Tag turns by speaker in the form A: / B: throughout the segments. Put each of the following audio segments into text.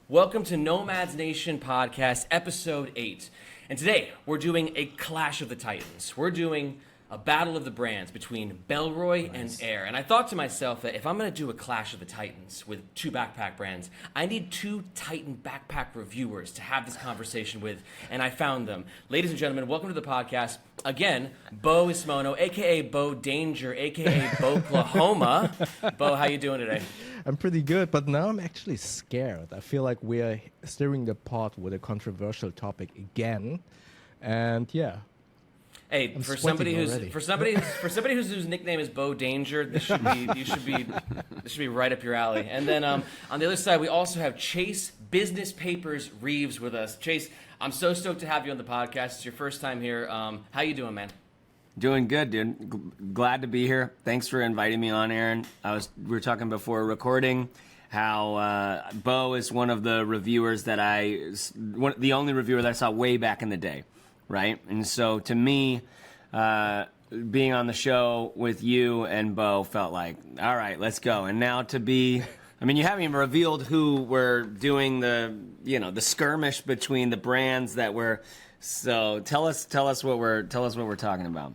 A: Welcome to Nomads Nation Podcast, Episode 8. And today, we're doing a clash of the titans. We're doing a battle of the brands between Bellroy and Aer. And I thought to myself that if I'm going to do a clash of the titans with two backpack brands, I need two Titan backpack reviewers to have this conversation with, and I found them. Ladies and gentlemen, welcome to the podcast. Again, Bo Ismono, a.k.a. Bo Danger, a.k.a. Bo-Clahoma. Bo, how you doing today?
B: I'm pretty good, but now I'm actually scared. I feel like we're stirring the pot with a controversial topic again. And yeah.
A: Hey, for somebody whose nickname is Bo Danger, this should be right up your alley. And then on the other side, we also have Chase Business Papers Reeves with us. Chase, I'm so stoked to have you on the podcast. It's your first time here. How you doing, man?
C: Doing good, dude. Glad to be here. Thanks for inviting me on, Aaron. We were talking before recording how Bo is one of the reviewers the only reviewer that I saw way back in the day. Right? And so to me, being on the show with you and Bo felt like, all right, let's go. And now you haven't even revealed who we're doing the skirmish between the brands that we're, so tell us what we're talking about.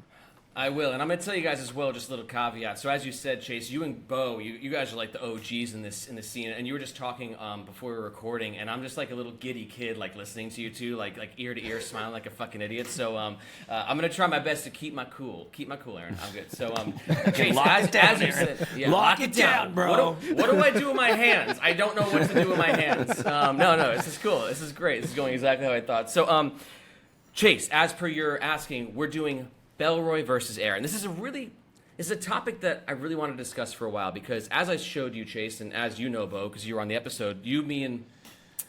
A: I will, and I'm going to tell you guys as well, just a little caveat. So as you said, Chase, you and Bo, you guys are like the OGs in this scene, and you were just talking before we were recording, and I'm just like a little giddy kid, like listening to you two, like ear to ear, smiling like a fucking idiot. So I'm going to try my best to keep my cool, Aaron. I'm good. So Chase, as you said,
C: lock it down, bro.
A: What do I do with my hands? I don't know what to do with my hands. No, this is cool. This is great. This is going exactly how I thought. So Chase, as per your asking, we're doing Bellroy versus Aer. And this is a topic that I really wanted to discuss for a while because as I showed you, Chase, and as you know, Bo, because you were on the episode, you, me, and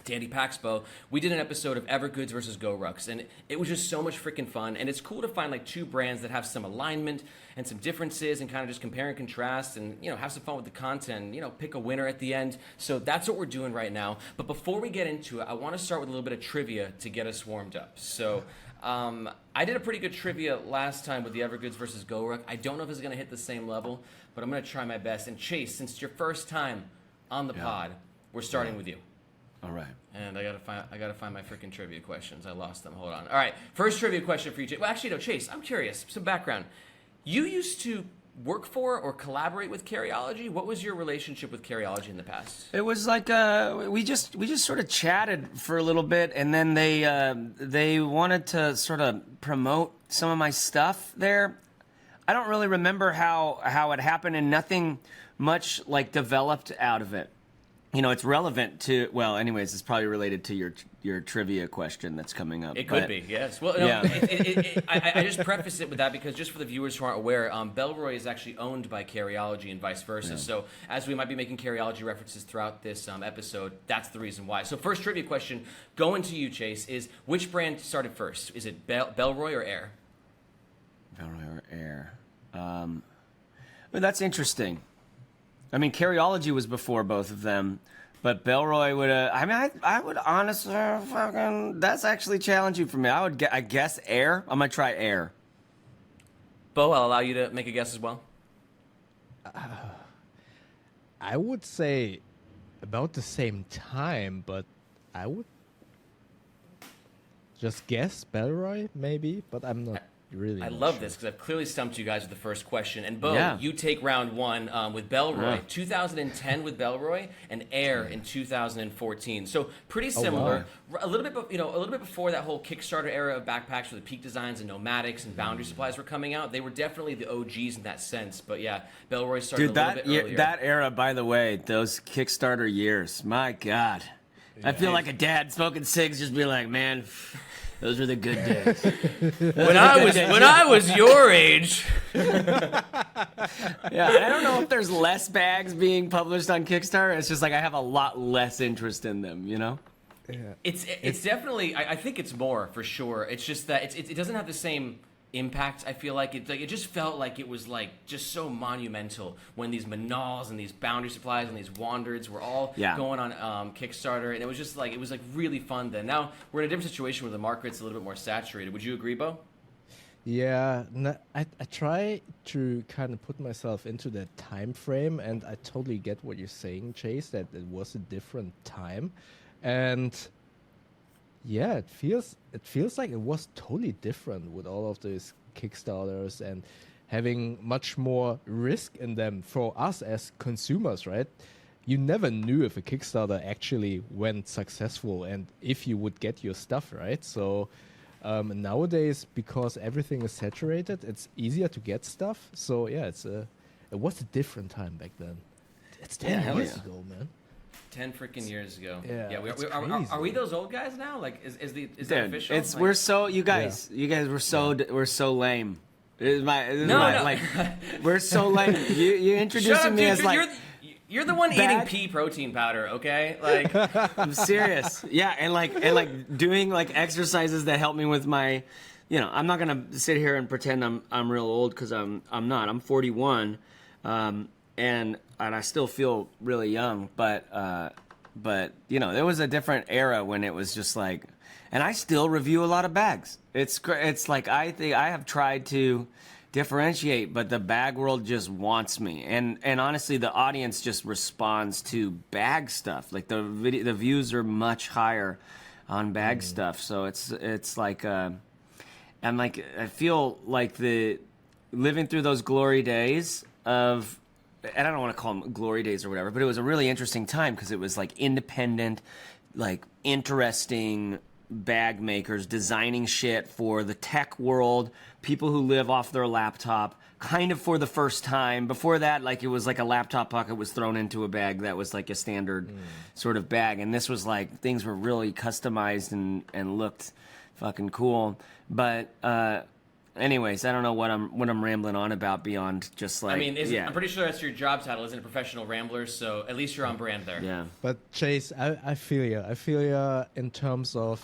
A: Danny Paxbo, we did an episode of Evergoods versus GoRucks, and it was just so much freaking fun, and it's cool to find like two brands that have some alignment and some differences and kind of just compare and contrast and, have some fun with the content, pick a winner at the end. So that's what we're doing right now. But before we get into it, I want to start with a little bit of trivia to get us warmed up. So I did a pretty good trivia last time with the Evergoods versus GoRuck. I don't know if it's going to hit the same level, but I'm going to try my best. And Chase, since it's your first time on the pod, we're starting with you.
C: All right.
A: And I gotta find my freaking trivia questions. I lost them. Hold on. All right. First trivia question for you, Chase. Well, actually, no, Chase. I'm curious. Some background. You used to work for or collaborate with Carryology. What was your relationship with Carryology in the past?
C: It was like we just sort of chatted for a little bit, and then they wanted to sort of promote some of my stuff there. I don't really remember how it happened, and nothing much like developed out of it. It's relevant to, well, anyways, it's probably related to your trivia question that's coming up.
A: It could be, yes. Well, no,
C: yeah.
A: I just preface it with that because just for the viewers who aren't aware, Bellroy is actually owned by Carryology and vice versa. Yeah. So as we might be making Carryology references throughout this episode, that's the reason why. So first trivia question, going to you, Chase, is which brand started first? Is it Bellroy or Aer?
C: Bellroy or Aer? Well, that's interesting. I mean, Carryology was before both of them, but Bellroy would. I would honestly that's actually challenging for me. I guess Aer. I'm gonna try Aer.
A: Bo, I'll allow you to make a guess as well.
B: I would say about the same time, but I would just guess Bellroy maybe, but I'm not. Really
A: I love this because I've clearly stumped you guys with the first question. And Bo, you take round one with Bellroy, 2010 with Bellroy, and Aer in 2014. So pretty similar. Oh, wow. A little bit before that whole Kickstarter era of backpacks where the Peak Designs and Nomadics and Boundary Supplies were coming out. They were definitely the OGs in that sense. But yeah, Bellroy started a little bit earlier.
C: That era, by the way, those Kickstarter years, my God. Yeah. I feel like a dad smoking cigs, just be like, man. Those were the good days.
A: When I was your age.
C: Yeah, I don't know if there's less bags being published on Kickstarter. It's just like I have a lot less interest in them, Yeah.
A: It's definitely. I think it's more for sure. It's just that it doesn't have the same impact. I feel like it just felt like it was like just so monumental when these Manals and these Boundary Supplies and these Wandereds were all going on Kickstarter, and it was really fun then. Now we're in a different situation where the market's a little bit more saturated. Would you agree, Bo?
B: Yeah, I try to kind of put myself into that time frame, and I totally get what you're saying, Chase, that it was a different time. And yeah, it feels like it was totally different with all of these Kickstarters and having much more risk in them for us as consumers, right? You never knew if a Kickstarter actually went successful and if you would get your stuff, right? So nowadays, because everything is saturated, it's easier to get stuff. So yeah, it was a different time back then. It's 10 years ago, man.
A: 10 freaking years ago.
B: Yeah,
A: are we those old guys now? Like, is that official?
C: It's
A: like,
C: we're so you guys were so lame. We're so lame. You introducing me as like.
A: You're the one eating pea protein powder, okay? Like
C: I'm serious. Yeah, and like doing like exercises that help me with my, I'm not gonna sit here and pretend I'm real old because I'm not. I'm 41, and I still feel really young. But there was a different era when it was just like, and I still review a lot of bags. It's like I think I have tried to differentiate, but the bag world just wants me, and honestly the audience just responds to bag stuff. Like the views are much higher on bag stuff, so it's like and like I feel like the living through those glory days of, and I don't want to call them glory days or whatever, but it was a really interesting time because it was like independent, like interesting bag makers designing shit for the tech world, people who live off their laptop, kind of for the first time. Before that, like it was like a laptop pocket was thrown into a bag that was like a standard sort of bag, and this was like things were really customized and looked fucking cool. But anyways, I don't know what I'm rambling on about beyond just like.
A: I mean, I'm pretty sure that's your job title, isn't it? Professional rambler. So at least you're on brand there.
C: Yeah.
B: But Chase, I feel you. I feel you in terms of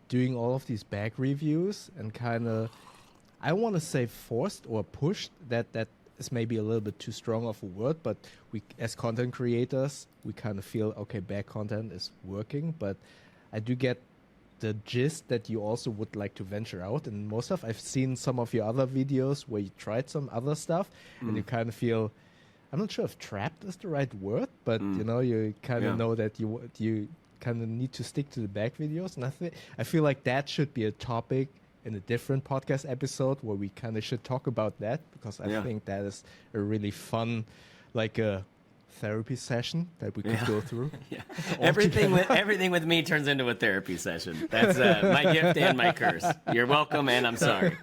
B: doing all of these bag reviews and kind of, I want to say forced or pushed. That is maybe a little bit too strong of a word, but we as content creators, we kind of feel, okay, bag content is working, but I do get the gist that you also would like to venture out. And most of, I've seen some of your other videos where you tried some other stuff and you kind of feel, I'm not sure if trapped is the right word, but you kind of know that you kind of need to stick to the bag videos. And I feel like that should be a topic in a different podcast episode where we kind of should talk about that, because I think that is a really fun, like a therapy session that we could go through.
C: Everything with me turns into a therapy session. That's my gift and my curse. You're welcome, and I'm sorry.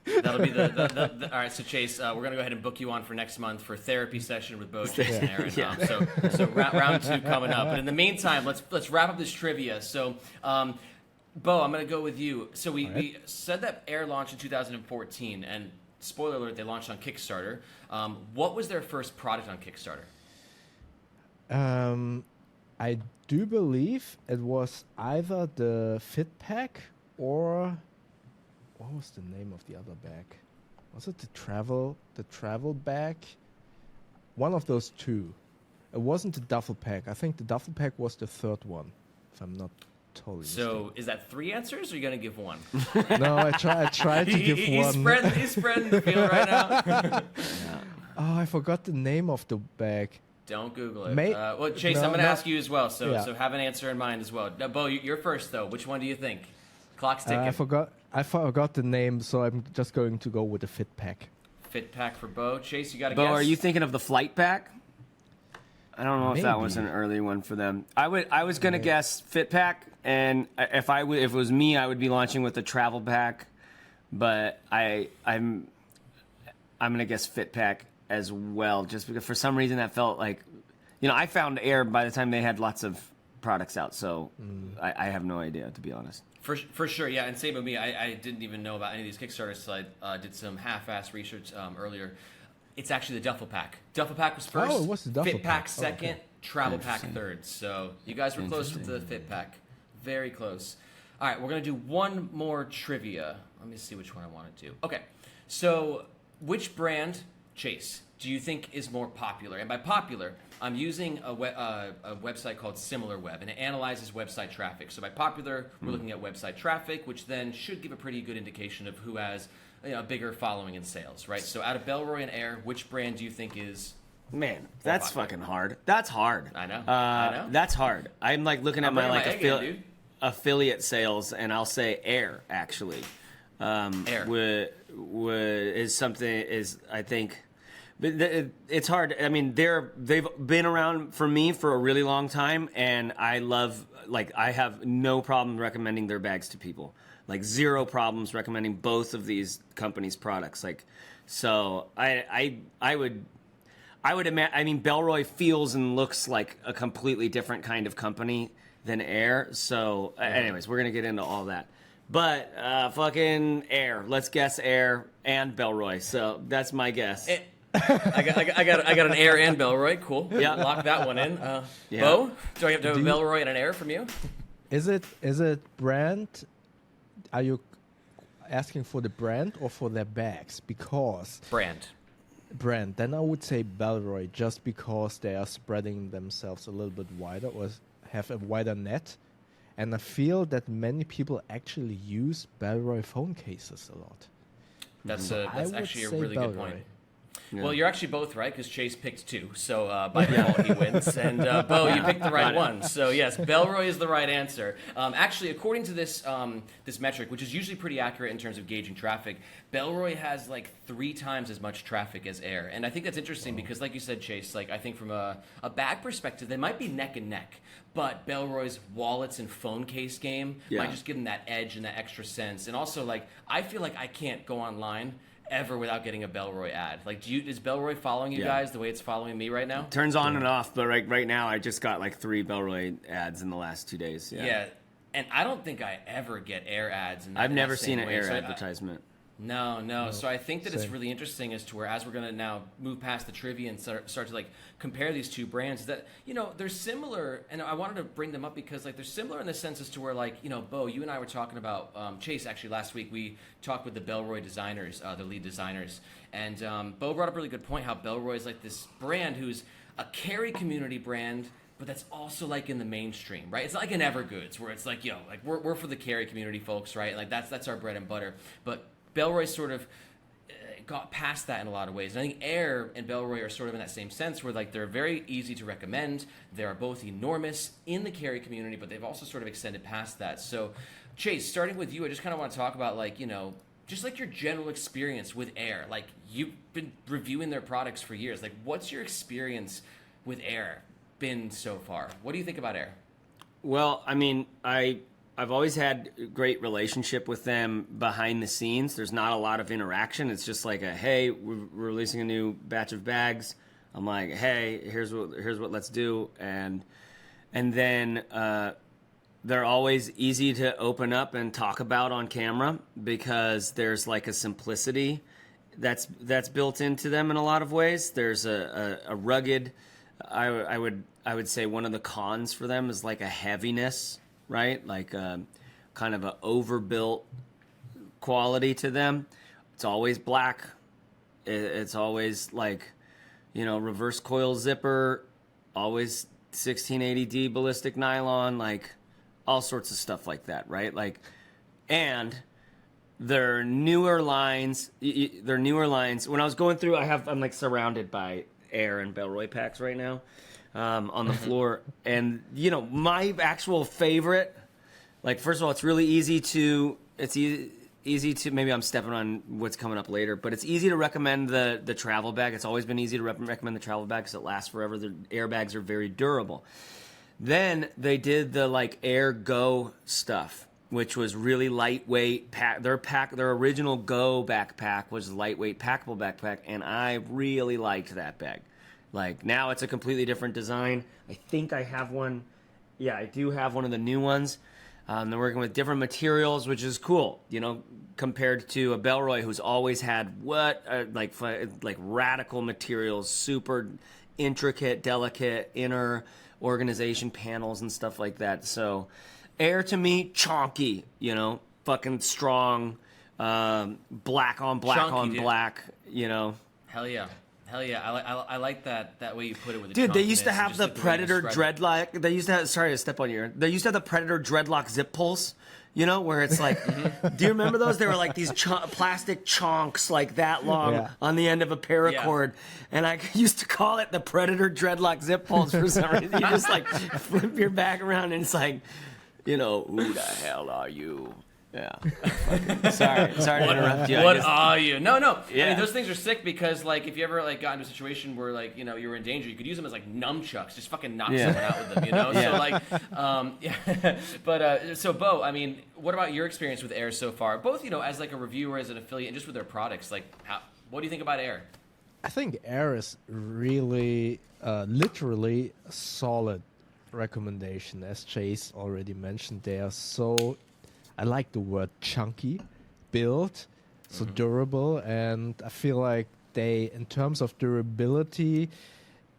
A: That'll be the all right. So Chase, we're gonna go ahead and book you on for next month for therapy session with Bo, Chase, and Aaron. So round 2 coming up. But in the meantime, let's wrap up this trivia. So, Bo, I'm gonna go with you. So we said that Aer launched in 2014, and spoiler alert, they launched on Kickstarter. What was their first product on Kickstarter?
B: I do believe it was either the Fit Pack or what was the name of the other bag? Was it the travel bag? One of those two. It wasn't the duffel pack. I think the duffel pack was the third one, if I'm not totally mistaken.
A: Is that 3 answers, or are you gonna give one?
B: No, I tried to give one.
A: He's spreading the field right now.
B: Oh, I forgot the name of the bag.
A: Don't Google it. Well, Chase, I'm going to ask you as well, so have an answer in mind as well. Now, Bo, you're first, though. Which one do you think? Clock's ticking.
B: I forgot the name, so I'm just going to go with the Fit Pack.
A: Fit Pack for Bo. Chase, you got to
C: guess?
A: Bo,
C: are you thinking of the Flight Pack? I don't know if that was an early one for them. I was going to guess Fit Pack, and if it was me, I would be launching with the Travel Pack, but I'm going to guess Fit Pack as well, just because for some reason that felt like, I found Aer by the time they had lots of products out, so I have no idea, to be honest.
A: For sure, yeah, and same with me. I didn't even know about any of these Kickstarters, so I did some half-ass research earlier. It's actually the Duffel Pack. Duffel Pack was first.
B: Oh, what's the Duffel
A: Fit Pack second, Travel Pack third. So you guys were close with the Fit Pack. Very close. All right, we're going to do one more trivia. Let me see which one I want to do. Okay, so which brand, Chase, do you think is more popular? And by popular, I'm using a website called SimilarWeb, and it analyzes website traffic. So by popular, we're looking at website traffic, which then should give a pretty good indication of who has a bigger following in sales, right? So out of Bellroy and Aer, which brand do you think is
C: Man, that's fucking hard. That's hard.
A: I know.
C: That's hard. I'm like looking at my like
A: dude.
C: affiliate sales, and I'll say Air actually.
A: Air
C: is something is I think, but it's hard. I mean, they've been around for me for a really long time, and I have no problem recommending their bags to people. Like zero problems recommending both of these companies' products. Like, so I would imagine. I mean, Bellroy feels and looks like a completely different kind of company than Air. So, anyways, we're gonna get into all that. But fucking Air. Let's guess Air and Bellroy. So that's my guess.
A: I got an Air and Bellroy. Cool.
C: Yeah.
A: Lock that one in. Bo, do I have to have a Bellroy and an Air from you?
B: Is it brand? Are you asking for the brand or for their bags? Because
A: Brand.
B: Then I would say Bellroy, just because they are spreading themselves a little bit wider or have a wider net. And I feel that many people actually use Bellroy phone cases a lot.
A: That's
B: I would
A: actually a
B: say
A: really good point.
B: Bellroy.
C: Yeah.
A: Well, you're actually both right because Chase picked 2, so by default he wins. And Bo, you picked the right one. So yes, Bellroy is the right answer. Actually, according to this this metric, which is usually pretty accurate in terms of gauging traffic, Bellroy has like 3 times as much traffic as Air, and I think that's interesting because, like you said, Chase, like I think from a bag perspective, they might be neck and neck. But Bellroy's wallets and phone case game might just give them that edge and that extra sense. And also, like, I feel like I can't go online ever without getting a Bellroy ad. Like, is Bellroy following you guys the way it's following me right now?
C: Turns on and off, but right now I just got like 3 Bellroy ads in the last 2 days. Yeah.
A: And I don't think I ever get Air ads.
C: I've never seen an Air advertisement.
A: No. So I think that it's
B: Same.
A: really interesting as to where, as we're going to now move past the trivia and start to like compare these 2 brands, that, you know, they're similar. And I wanted to bring them up because like they're similar in the sense as to where, like, you know, Bo, you and I were talking about Chase actually last week. We talked with the Bellroy designers, the lead designers, and Bo brought up a really good point how Bellroy is like this brand who's a carry community brand, but that's also like in the mainstream, right? It's not like an Evergoods where it's like, yo, like we're for the carry community folks, right? Like that's our bread and butter. But Bellroy sort of got past that in a lot of ways. And I think Air and Bellroy are sort of in that same sense where like they're very easy to recommend. They are both enormous in the carry community, but they've also sort of extended past that. So Chase, starting with you, I just kind of want to talk about like, you know, just like your general experience with Air. Like you've been reviewing their products for years. Like what's your experience with Air been so far? What do you think about Air?
C: Well, I mean, I've always had a great relationship with them behind the scenes. There's not a lot of interaction. It's just like hey, we're releasing a new batch of bags. I'm like, hey, here's what let's do, and then they're always easy to open up and talk about on camera because there's like a simplicity that's built into them in a lot of ways. There's a rugged. I would say one of the cons for them is like a heaviness, right? Like kind of an overbuilt quality to them. It's always black. It's always like, you know, reverse coil zipper, always 1680D ballistic nylon, like all sorts of stuff like that, right? Like, and their newer lines, when I was going through, I'm like surrounded by Air and Bellroy packs right now on the floor. And, you know, my actual favorite, like, first of all, it's really easy to, maybe I'm stepping on what's coming up later, but it's easy to recommend the travel bag. It's always been easy to recommend the travel bag because it lasts forever. The airbags are very durable. Then they did the, like, Air Go stuff, which was really lightweight. Their original Go backpack was a lightweight packable backpack, and I really liked that bag. Like, now it's a completely different design. I think I have one. Yeah, I do have one of the new ones. They're working with different materials, which is cool, you know, compared to a Bellroy who's always had like radical materials, super intricate, delicate inner organization panels and stuff like that. So Air to me, chonky, you know, fucking strong, black on black
A: Chonky,
C: on
A: dude.
C: black, you know.
A: Hell yeah. Hell yeah, I like that way you put it with the
C: Dude, they used to
A: chunkiness and
C: have
A: just,
C: the
A: like, way you
C: Predator
A: describe it.
C: dreadlock. They used to have. Sorry to step on you. They used to have the Predator dreadlock zip pulls. You know, where it's like, do you remember those? They were like these plastic chunks, like that long, on the end of a paracord, and I used to call it the Predator dreadlock zip pulls for some reason. You just like flip your bag around, and it's like, you know, who the hell are you? Yeah. Sorry to interrupt you.
A: What are you? No.
C: Yeah.
A: I mean, those things are sick because, like, if you ever like got into a situation where, like, you know, you were in danger, you could use them as like nunchucks, just fucking knock someone out with them, you know. So like, yeah. But so Bo, I mean, what about your experience with Aer so far? Both, you know, as like a reviewer, as an affiliate, and just with their products. Like, what do you think about Aer?
B: I think Aer is really, literally a solid recommendation. As Chase already mentioned, they are so, I like the word chunky, built, so durable, and I feel like they, in terms of durability,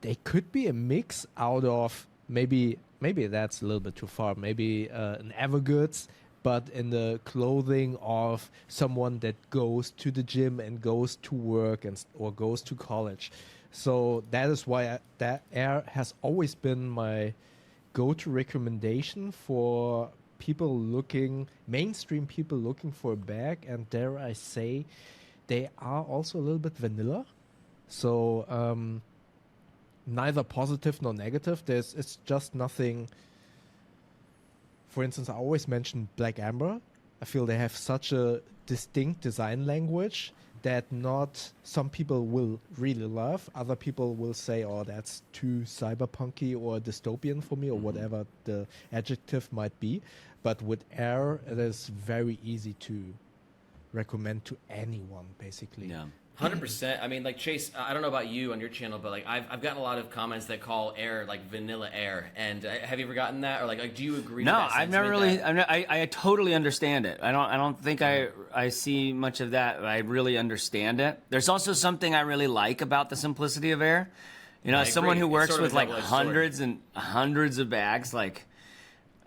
B: they could be a mix out of maybe that's a little bit too far, maybe an Evergoods, but in the clothing of someone that goes to the gym and goes to work or goes to college. So that is why that Aer has always been my go-to recommendation for mainstream people looking for a bag, and dare I say, they are also a little bit vanilla. So neither positive nor negative. It's just nothing. For instance, I always mention Black Amber. I feel they have such a distinct design language that not some people will really love. Other people will say, oh, that's too cyberpunky or dystopian for me, or whatever the adjective might be. But with Aer, it is very easy to recommend to anyone, basically.
C: Yeah.
A: 100%. I mean, like, Chase, I don't know about you on your channel, but like I've gotten a lot of comments that call Aer like vanilla Aer. And have you ever gotten that, or like do you agree?
C: No,
A: with that
C: I've never
A: sentiment
C: really. I totally understand it. I don't think I see much of that. I really understand it. There's also something I really like about the simplicity of Aer. You know,
A: I
C: as someone
A: agree.
C: who
A: It's
C: works
A: sort of
C: with
A: a
C: like
A: double-edged
C: hundreds and hundreds of bags, like,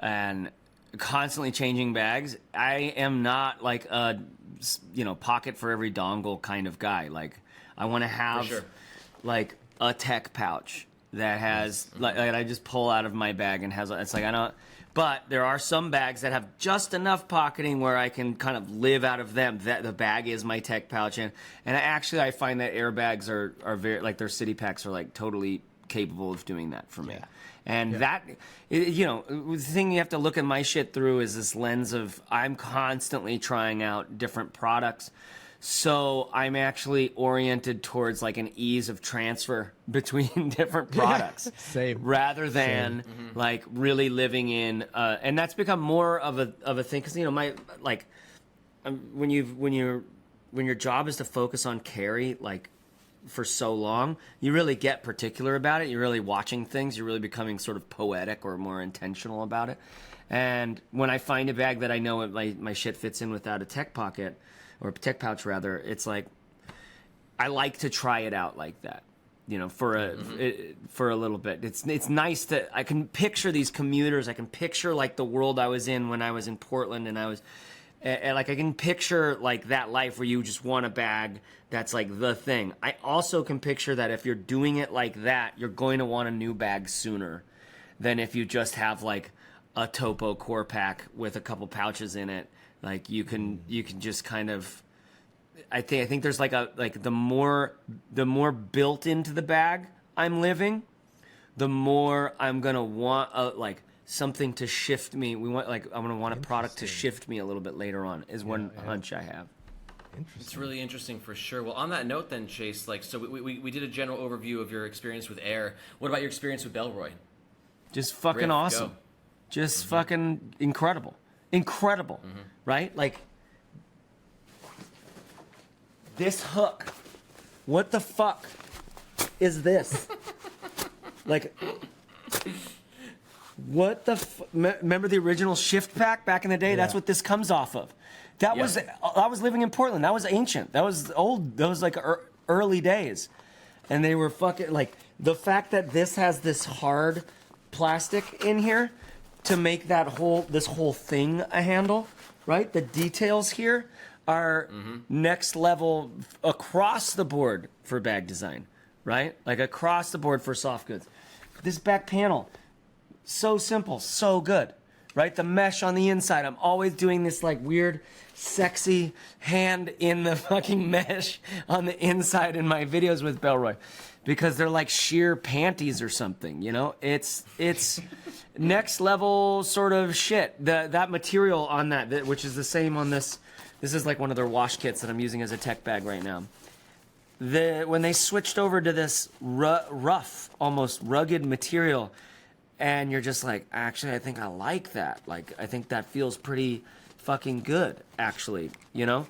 C: and constantly changing bags, I am not like a, you know, pocket for every dongle kind of guy. Like, I want to have
A: sure.
C: like a tech pouch that has like I just pull out of my bag and has, it's like, I don't, but there are some bags that have just enough pocketing where I can kind of live out of them. That the bag is my tech pouch, and I find that Aer bags are very, like, their city packs are like totally capable of doing that for me.
B: Yeah.
C: And that, you know, the thing you have to look at my shit through is this lens of I'm constantly trying out different products. So I'm actually oriented towards like an ease of transfer between different products.
B: Same.
C: Rather than like really living in, and that's become more of a thing. Cause, you know, my, like, when your job is to focus on carry, like, for so long, you really get particular about it. You're really watching things. You're really becoming sort of poetic or more intentional about it. And when I find a bag that I know my shit fits in without a tech pocket, or tech pouch rather, it's like, I like to try it out like that, you know, for a little bit. It's nice that I can picture these commuters. I can picture like the world I was in when I was in Portland, and I was, and like I can picture like that life where you just want a bag that's like the thing. I also can picture that if you're doing it like that, you're going to want a new bag sooner than if you just have like a Topo core pack with a couple pouches in it. Like you can just kind of, I think there's like the more built into the bag I'm living, the more I'm gonna want like something to shift me. I'm gonna want a product to shift me a little bit later on. Is one hunch I have.
B: Interesting.
A: It's really interesting for sure. Well, on that note then, Chase, like, so we did a general overview of your experience with Aer. What about your experience with Bellroy?
C: Just fucking
A: Riff,
C: awesome.
A: go.
C: Just fucking incredible. Incredible. Right? Like, this hook. What the fuck is this? Like, what the remember the original shift pack back in the day?
B: Yeah.
C: That's what this comes off of. That was, I was living in Portland. That was ancient. That was old. That was like early days. And they were fucking, like, the fact that this has this hard plastic in here to make this whole thing a handle, right? The details here are next level across the board for bag design. right? Like across the board for soft goods. This back panel, so simple, so good, right? The mesh on the inside, I'm always doing this like weird, sexy hand in the fucking mesh on the inside in my videos with Bellroy, because they're like sheer panties or something, you know? It's next level sort of shit. That material on that, which is the same on this. This is like one of their wash kits that I'm using as a tech bag right now. When they switched over to this rough, almost rugged material, and you're just like, actually, I think I like that. Like, I think that feels pretty fucking good, actually, you know?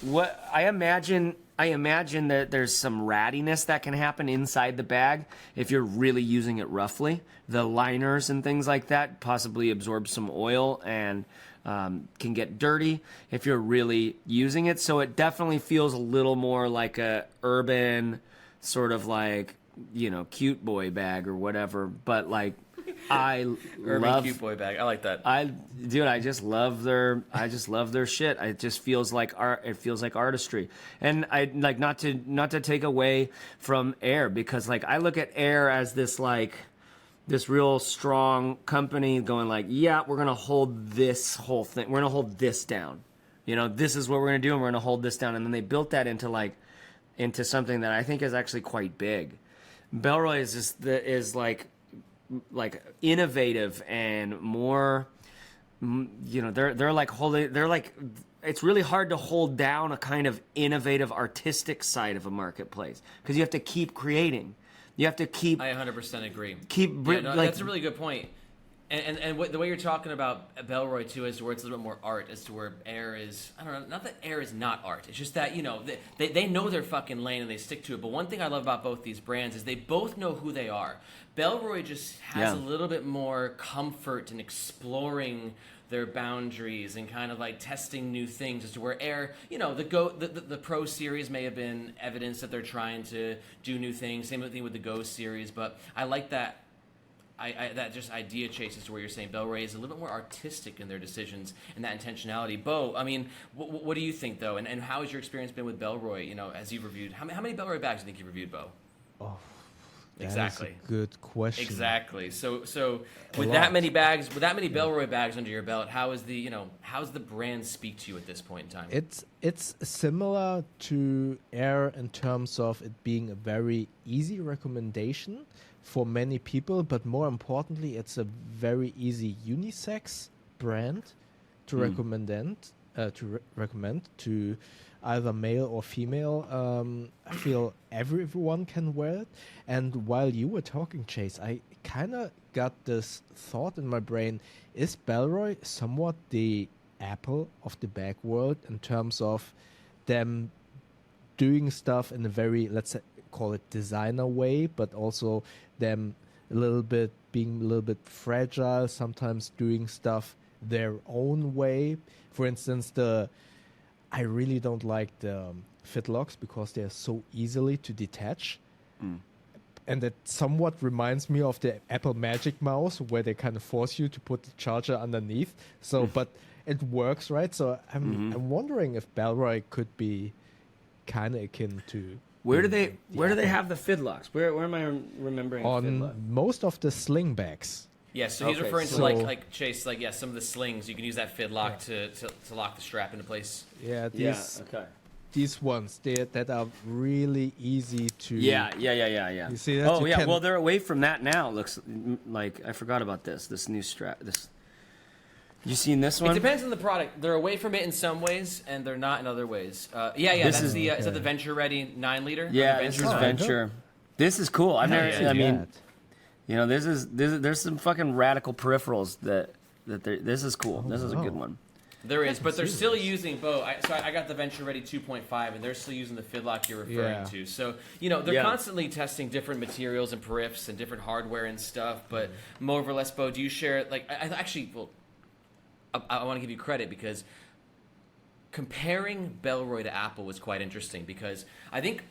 C: What I imagine that there's some rattiness that can happen inside the bag if you're really using it roughly. The liners and things like that possibly absorb some oil and can get dirty if you're really using it. So it definitely feels a little more like a urban sort of like, you know, cute boy bag or whatever. But like, I love
A: cute boy bag. I like that.
C: I just love their shit. It just feels like art. It feels like artistry. And I like not to take away from Aer, because like I look at Aer as this like this real strong company going like, yeah, we're gonna hold this whole thing. We're gonna hold this down. You know, this is what we're gonna do, and we're gonna hold this down. And then they built that into something that I think is actually quite big. Bellroy is like innovative and more, you know, they're like it's really hard to hold down a kind of innovative artistic side of a marketplace, because you have to keep creating. You have to keep.
A: I 100% agree.
C: Like,
A: that's a really good point. And the way you're talking about Bellroy too, is where it's a little bit more art, as to where Aer is. I don't know. Not that Aer is not art. It's just that, you know, they know their fucking lane and they stick to it. But one thing I love about both these brands is they both know who they are. Bellroy just has a little bit more comfort in exploring their boundaries and kind of like testing new things, as to where Aer, you know, the Pro series may have been evidence that they're trying to do new things. Same thing with the Go series. But I like that. That just idea chases to where you're saying Bellroy is a little bit more artistic in their decisions and that intentionality. Bo, I mean, what do you think though, and how has your experience been with Bellroy? You know, as you've reviewed, how many Bellroy bags do you think you've reviewed, Bo?
B: Oh,
A: exactly.
B: That's a good question.
A: Exactly. So with that many Bellroy bags under your belt, how's the brand speak to you at this point in time?
B: It's similar to Aer in terms of it being a very easy recommendation for many people, but more importantly, it's a very easy unisex brand to recommend to either male or female. I feel everyone can wear it. And while you were talking, Chase, I kind of got this thought in my brain: is Bellroy somewhat the Apple of the bag world in terms of them doing stuff in a very, let's say, call it designer way, but also them being a little bit fragile, sometimes doing stuff their own way. For instance, I really don't like the fit locks because they're so easily to detach. And it somewhat reminds me of the Apple Magic Mouse, where they kind of force you to put the charger underneath. So, but it works, right? So I'm wondering if Bellroy could be kind of akin to.
C: Where do they have the fidlocks? Where am I remembering?
B: On most of the sling bags.
A: Yeah, so he's referring to like Chase, like some of the slings. You can use that fidlock to lock the strap into place.
B: Yeah, these ones that are really easy to.
C: Yeah.
B: You see that?
C: Well, they're away from that now. It looks like I forgot about this new strap. You seen this one?
A: It depends on the product. They're away from it in some ways, and they're not in other ways. Is that the Venture Ready 9-liter?
C: Yeah, this is Venture. This is cool. I've never. I mean, you know, there's some fucking radical peripherals that this is cool. This is a good one.
A: There is, but they're still using Bo. I got the Venture Ready 2.5, and they're still using the fidlock you're referring to. So, you know, they're constantly testing different materials and periffs and different hardware and stuff. But more or less, Bo, do you share like I want to give you credit, because comparing Bellroy to Apple was quite interesting, because I think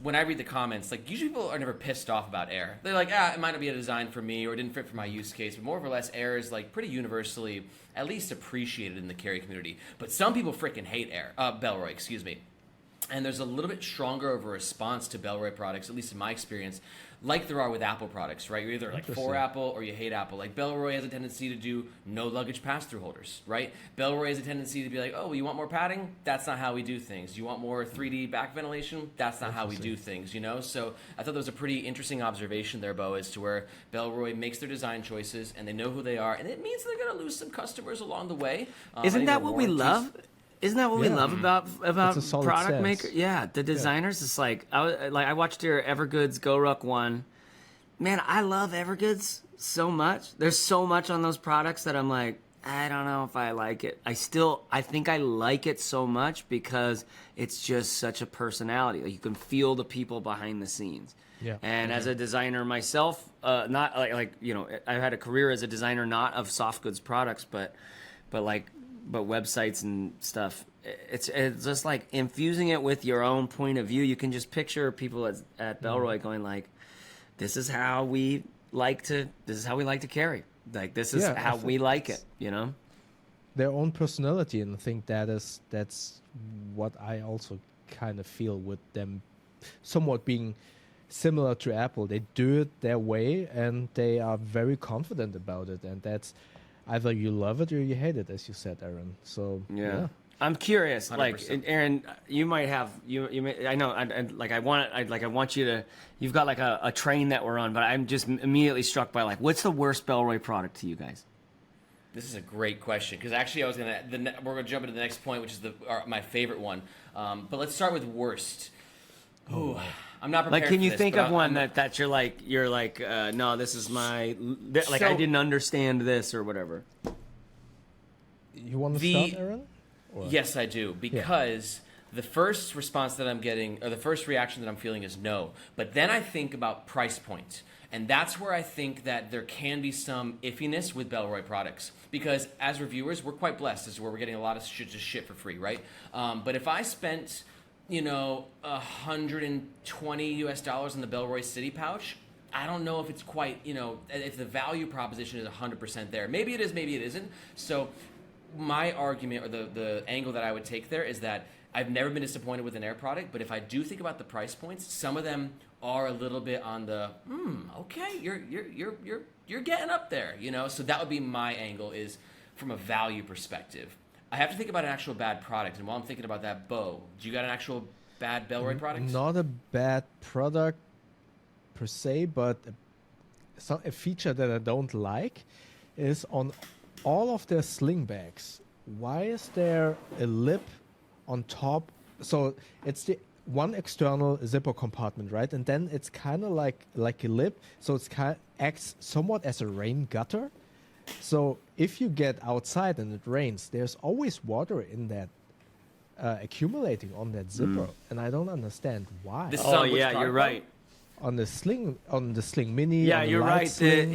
A: when I read the comments, like, usually people are never pissed off about Aer. They're like, it might not be a design for me, or it didn't fit for my use case. But more or less, Aer is like pretty universally at least appreciated in the carry community. But some people freaking hate Bellroy, excuse me. And there's a little bit stronger of a response to Bellroy products, at least in my experience, like there are with Apple products, right? You're either like for Apple or you hate Apple. Like Bellroy has a tendency to do no luggage pass-through holders, right? Bellroy has a tendency to be like, oh, you want more padding? That's not how we do things. You want more 3D back ventilation? That's not how we do things, you know? So I thought that was a pretty interesting observation there, Bo, as to where Bellroy makes their design choices and they know who they are. And it means they're going to lose some customers along the way.
C: Isn't that what we love? Isn't that what we love about product maker? Yeah, the designers. It's like I watched your Evergoods GoRuck one. Man, I love Evergoods so much. There's so much on those products that I'm like, I don't know if I like it. I think I like it so much because it's just such a personality. Like you can feel the people behind the scenes.
B: Yeah.
C: And as a designer myself, not like I've had a career as a designer, not of soft goods products, but websites and stuff. It's just like infusing it with your own point of view. You can just picture people at Bellroy going like, this is how we like to carry. Like this is how we like it, you know?
B: Their own personality, and I think that's what I also kind of feel with them somewhat being similar to Apple. They do it their way and they are very confident about it, and that's either you love it or you hate it, as you said, Aaron. So yeah.
C: I'm curious,
A: 100%.
C: like Aaron, you might have you may, I know, I want you to. You've got like a train that we're on, but I'm just immediately struck by like, what's the worst Bellroy product to you guys?
A: This is a great question because actually we're gonna jump into the next point, which is my favorite one. But let's start with worst. Ooh, I'm not prepared.
C: Like, can you
A: for this,
C: think
A: but
C: of one that you're like, no, this is my like I didn't understand this or whatever.
B: You want to start, Aaron? Or?
A: Yes, I do, because the first response that I'm getting, or the first reaction that I'm feeling is no. But then I think about price point. And that's where I think that there can be some iffiness with Bellroy products. Because as reviewers, we're quite blessed as where we're getting a lot of shit for free, right? But if I spent, $120 in the Bellroy City pouch, I don't know if it's quite, if the value proposition is 100% there. Maybe it is, maybe it isn't. So my argument, or the angle that I would take there, is that I've never been disappointed with an Aer product, but if I do think about the price points, some of them are a little bit on the okay, you're getting up there, So that would be my angle, is from a value perspective. I have to think about an actual bad product, and while I'm thinking about that, Bo, do you got an actual bad Bellroy product?
B: Not a bad product per se, but a feature that I don't like is on all of their sling bags. Why is there a lip on top? So it's the one external zipper compartment, right? And then it's kind of like a lip, so it's acts somewhat as a rain gutter. So if you get outside and it rains, there's always water in that accumulating on that zipper, and I don't understand why.
C: You're right.
B: On the sling mini.
C: Yeah,
B: on the
C: you're
B: light
C: right.
B: sling.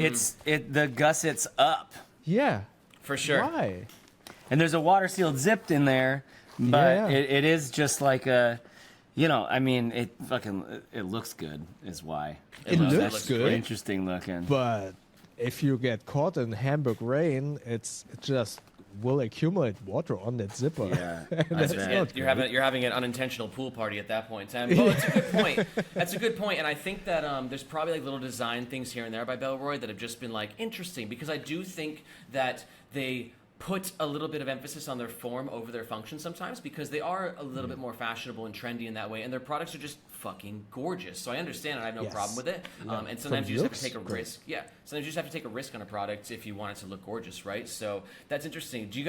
C: The gussets up.
B: Yeah.
A: For sure.
B: Why?
C: And there's a water sealed zipped in there, but it is just like a, it looks good is why.
B: It looks good.
C: Interesting looking.
B: But if you get caught in Hamburg rain, it just will accumulate water on that zipper.
C: Yeah,
A: you're having an unintentional pool party at that point in time. Well, it's a good point. That's a good point, and I think that there's probably like little design things here and there by Bellroy that have just been like interesting, because I do think that they put a little bit of emphasis on their form over their function sometimes, because they are a little bit more fashionable and trendy in that way, and their products are just fucking gorgeous. So I understand, and I have no problem with it.
B: Yeah.
A: And sometimes you just have to take a risk. Yeah, sometimes you just have to take a risk on a product if you want it to look gorgeous, right? So that's interesting. Do you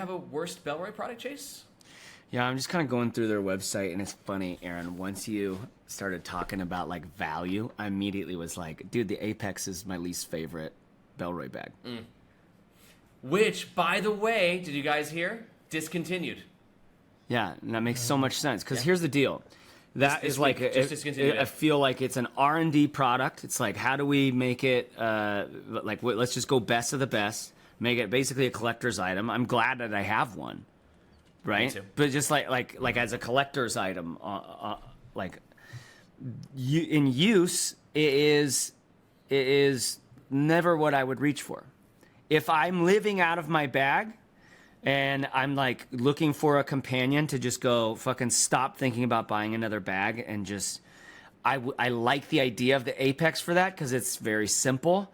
A: have a worst Bellroy product, Chase?
C: Yeah, I'm just kind of going through their website, and it's funny, Aaron. Once you started talking about like value, I immediately was like, dude, the Apex is my least favorite Bellroy bag.
A: Which, by the way, did you guys hear? Discontinued.
C: Yeah, and that makes so much sense, because here's the deal. That is like I feel like it's an R&D product. It's like, how do we make it let's just go best of the best, make it basically a collector's item. I'm glad that I have one, right?
A: Me too.
C: But just like as a collector's item, in use, it is never what I would reach for. If I'm living out of my bag, And I'm like looking for a companion to just go fucking stop thinking about buying another bag and just, I like the idea of the Apex for that because it's very simple.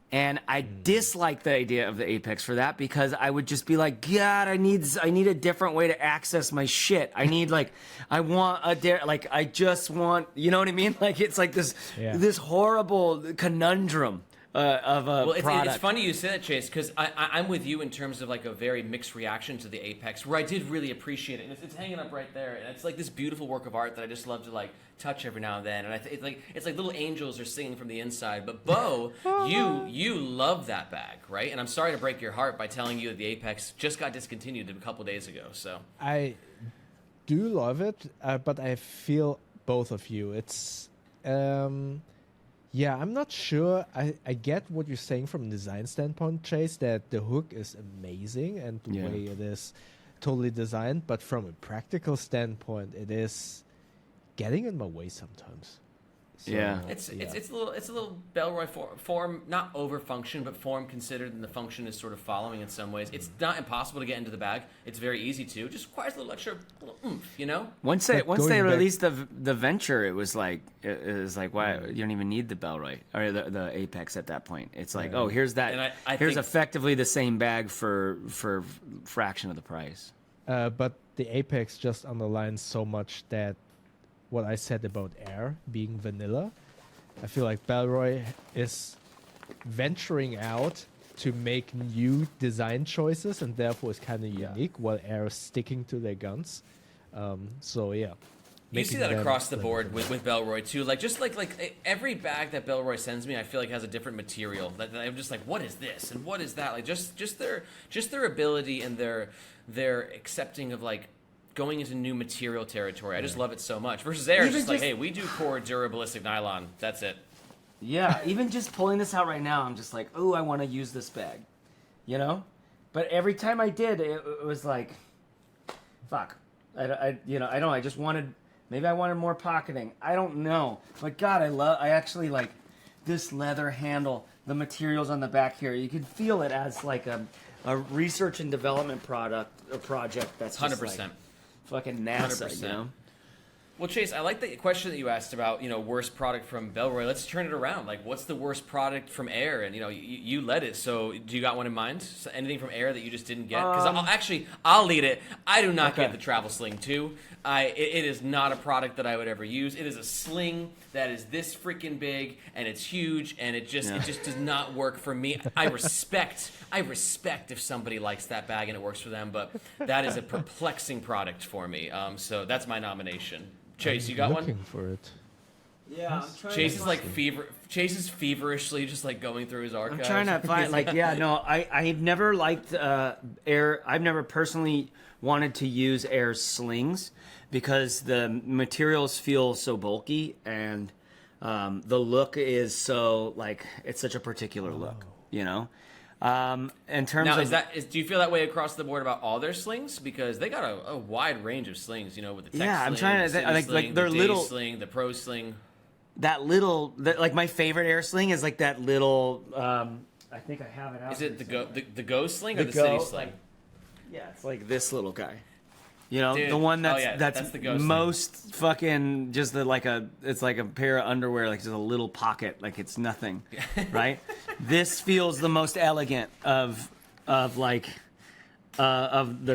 C: And I dislike the idea of the Apex for that because I would just be like, God, I need a different way to access my shit. I need I just want, you know what I mean? Like it's like this horrible conundrum of a product.
A: It's funny you say that, Chase, because I'm with you in terms of like a very mixed reaction to the Apex, where I did really appreciate it. And it's hanging up right there, and it's like this beautiful work of art that I just love to like touch every now and then. And it's like little angels are singing from the inside. But Bo, you love that bag, right? And I'm sorry to break your heart by telling you that the Apex just got discontinued a couple days ago. So
B: I do love it, but I feel both of you. It's yeah, I'm not sure. I get what you're saying from a design standpoint, Chase, that the hook is amazing and the way it is totally designed. But from a practical standpoint, it is getting in my way sometimes. So,
A: it's a little Bellroy form, not over function, but form considered, and the function is sort of following in some ways. It's not impossible to get into the bag. It's very easy to. Just requires a little extra oomph, you know.
C: Once they released the Venture, it was like why you don't even need the Bellroy or the Apex at that point. It's like here's that. And here's think effectively the same bag for fraction of the price.
B: But the Apex just underlines so much that what I said about Aer being vanilla. I feel like Bellroy is venturing out to make new design choices and therefore is kind of unique, while Aer is sticking to their guns. So yeah.
A: You see that across the board with Bellroy too. Like just like every bag that Bellroy sends me, I feel like has a different material. That I'm just like, what is this and what is that? Like just their ability and their accepting of like going into new material territory. I just love it so much. Versus Aer, just like, hey, we do core durabilistic nylon. That's it.
C: Yeah, even just pulling this out right now, I'm just like, oh, I want to use this bag, you know. But every time I did, it was like, fuck. I just wanted. Maybe I wanted more pocketing. I don't know. But God, I actually like this leather handle. The materials on the back here, you can feel it as like a research and development project that's just
A: 100%.
C: Like, fucking NASA,
A: 100%.
C: you know?
A: Well, Chase, I like the question that you asked about, worst product from Bellroy. Let's turn it around. Like, what's the worst product from Aer? And, you led it. So do you got one in mind? So anything from Aer that you just didn't get? Because I'll lead it. I do not get the Travel Sling 2. It is not a product that I would ever use. It is a sling that is this freaking big, and it's huge, and it just does not work for me. I respect if somebody likes that bag and it works for them, but that is a perplexing product for me. So that's my nomination. Chase, you got one?
B: Looking for it.
C: Yeah, I'm trying
A: Chase is like Chase is feverishly just like going through his archives.
C: I'm trying to find I've never liked Aer. I've never personally wanted to use Aer slings because the materials feel so bulky and the look is so like it's such a particular look, you know. In terms
A: now,
C: of
A: do you feel that way across the board about all their slings? Because they got a wide range of slings, with the tech sling,
C: I'm trying to
A: think,
C: like their
A: the
C: little
A: sling, the pro sling.
C: That little, like my favorite Aer sling is like that little. I think I have it out.
A: Is it the Go sling or the
C: Go,
A: City sling?
C: Yeah, it's like this little guy. Dude, the one that's
A: the Go
C: most fucking just it's like a pair of underwear, like just a little pocket, like it's nothing, right? This feels the most elegant of their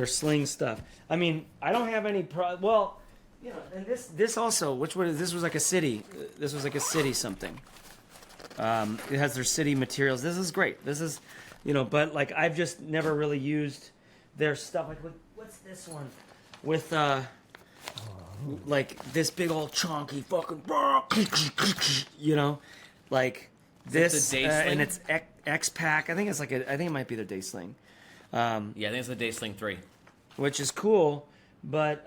C: sling stuff. I mean, I don't have any and this also, which one is this? Was like a city. This was like a city something. It has their city materials. This is great. This is, but like I've just never really used their stuff. Like what's this one? With like this big old chunky fucking, like this,
A: the day sling?
C: And it's X pack. I think it's I think it might be the day sling.
A: Yeah, I think it's the Day Sling 3,
C: which is cool. But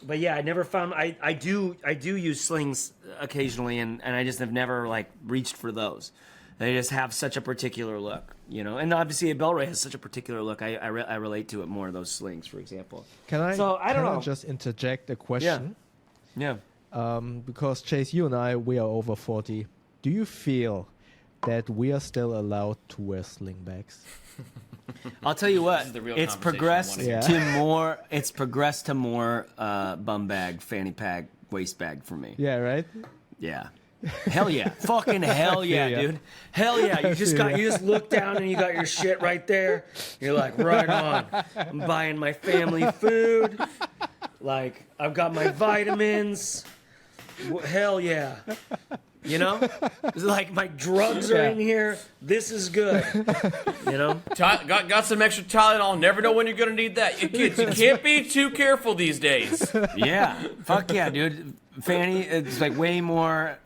C: yeah, I never found. I do use slings occasionally, and I just have never like reached for those. They just have such a particular look, And obviously, a Bellroy has such a particular look. I relate to it more. Those slings, for example.
B: Can I just interject a question?
C: Yeah.
B: Because Chase, you and we are over 40. Do you feel that we are still allowed to wear sling bags?
C: I'll tell you what,
A: This is the real
C: it's
A: conversation
C: progressed
A: I wanna
B: hear.
C: to more. It's progressed to more bum bag, fanny pack, waist bag for me.
B: Yeah, right?
C: Yeah. Hell yeah. Fucking hell yeah,
B: ya.
C: dude. Hell yeah. You just look down and you got your shit right there. You're like, right on. I'm buying my family food. Like, I've got my vitamins. Hell yeah. You know? It's like my drugs are in here. This is good. You know?
A: Got some extra Tylenol. Never know when you're gonna need that. You kids, you can't be too careful these days.
C: Yeah. Fuck yeah, dude. Fanny, it's like way more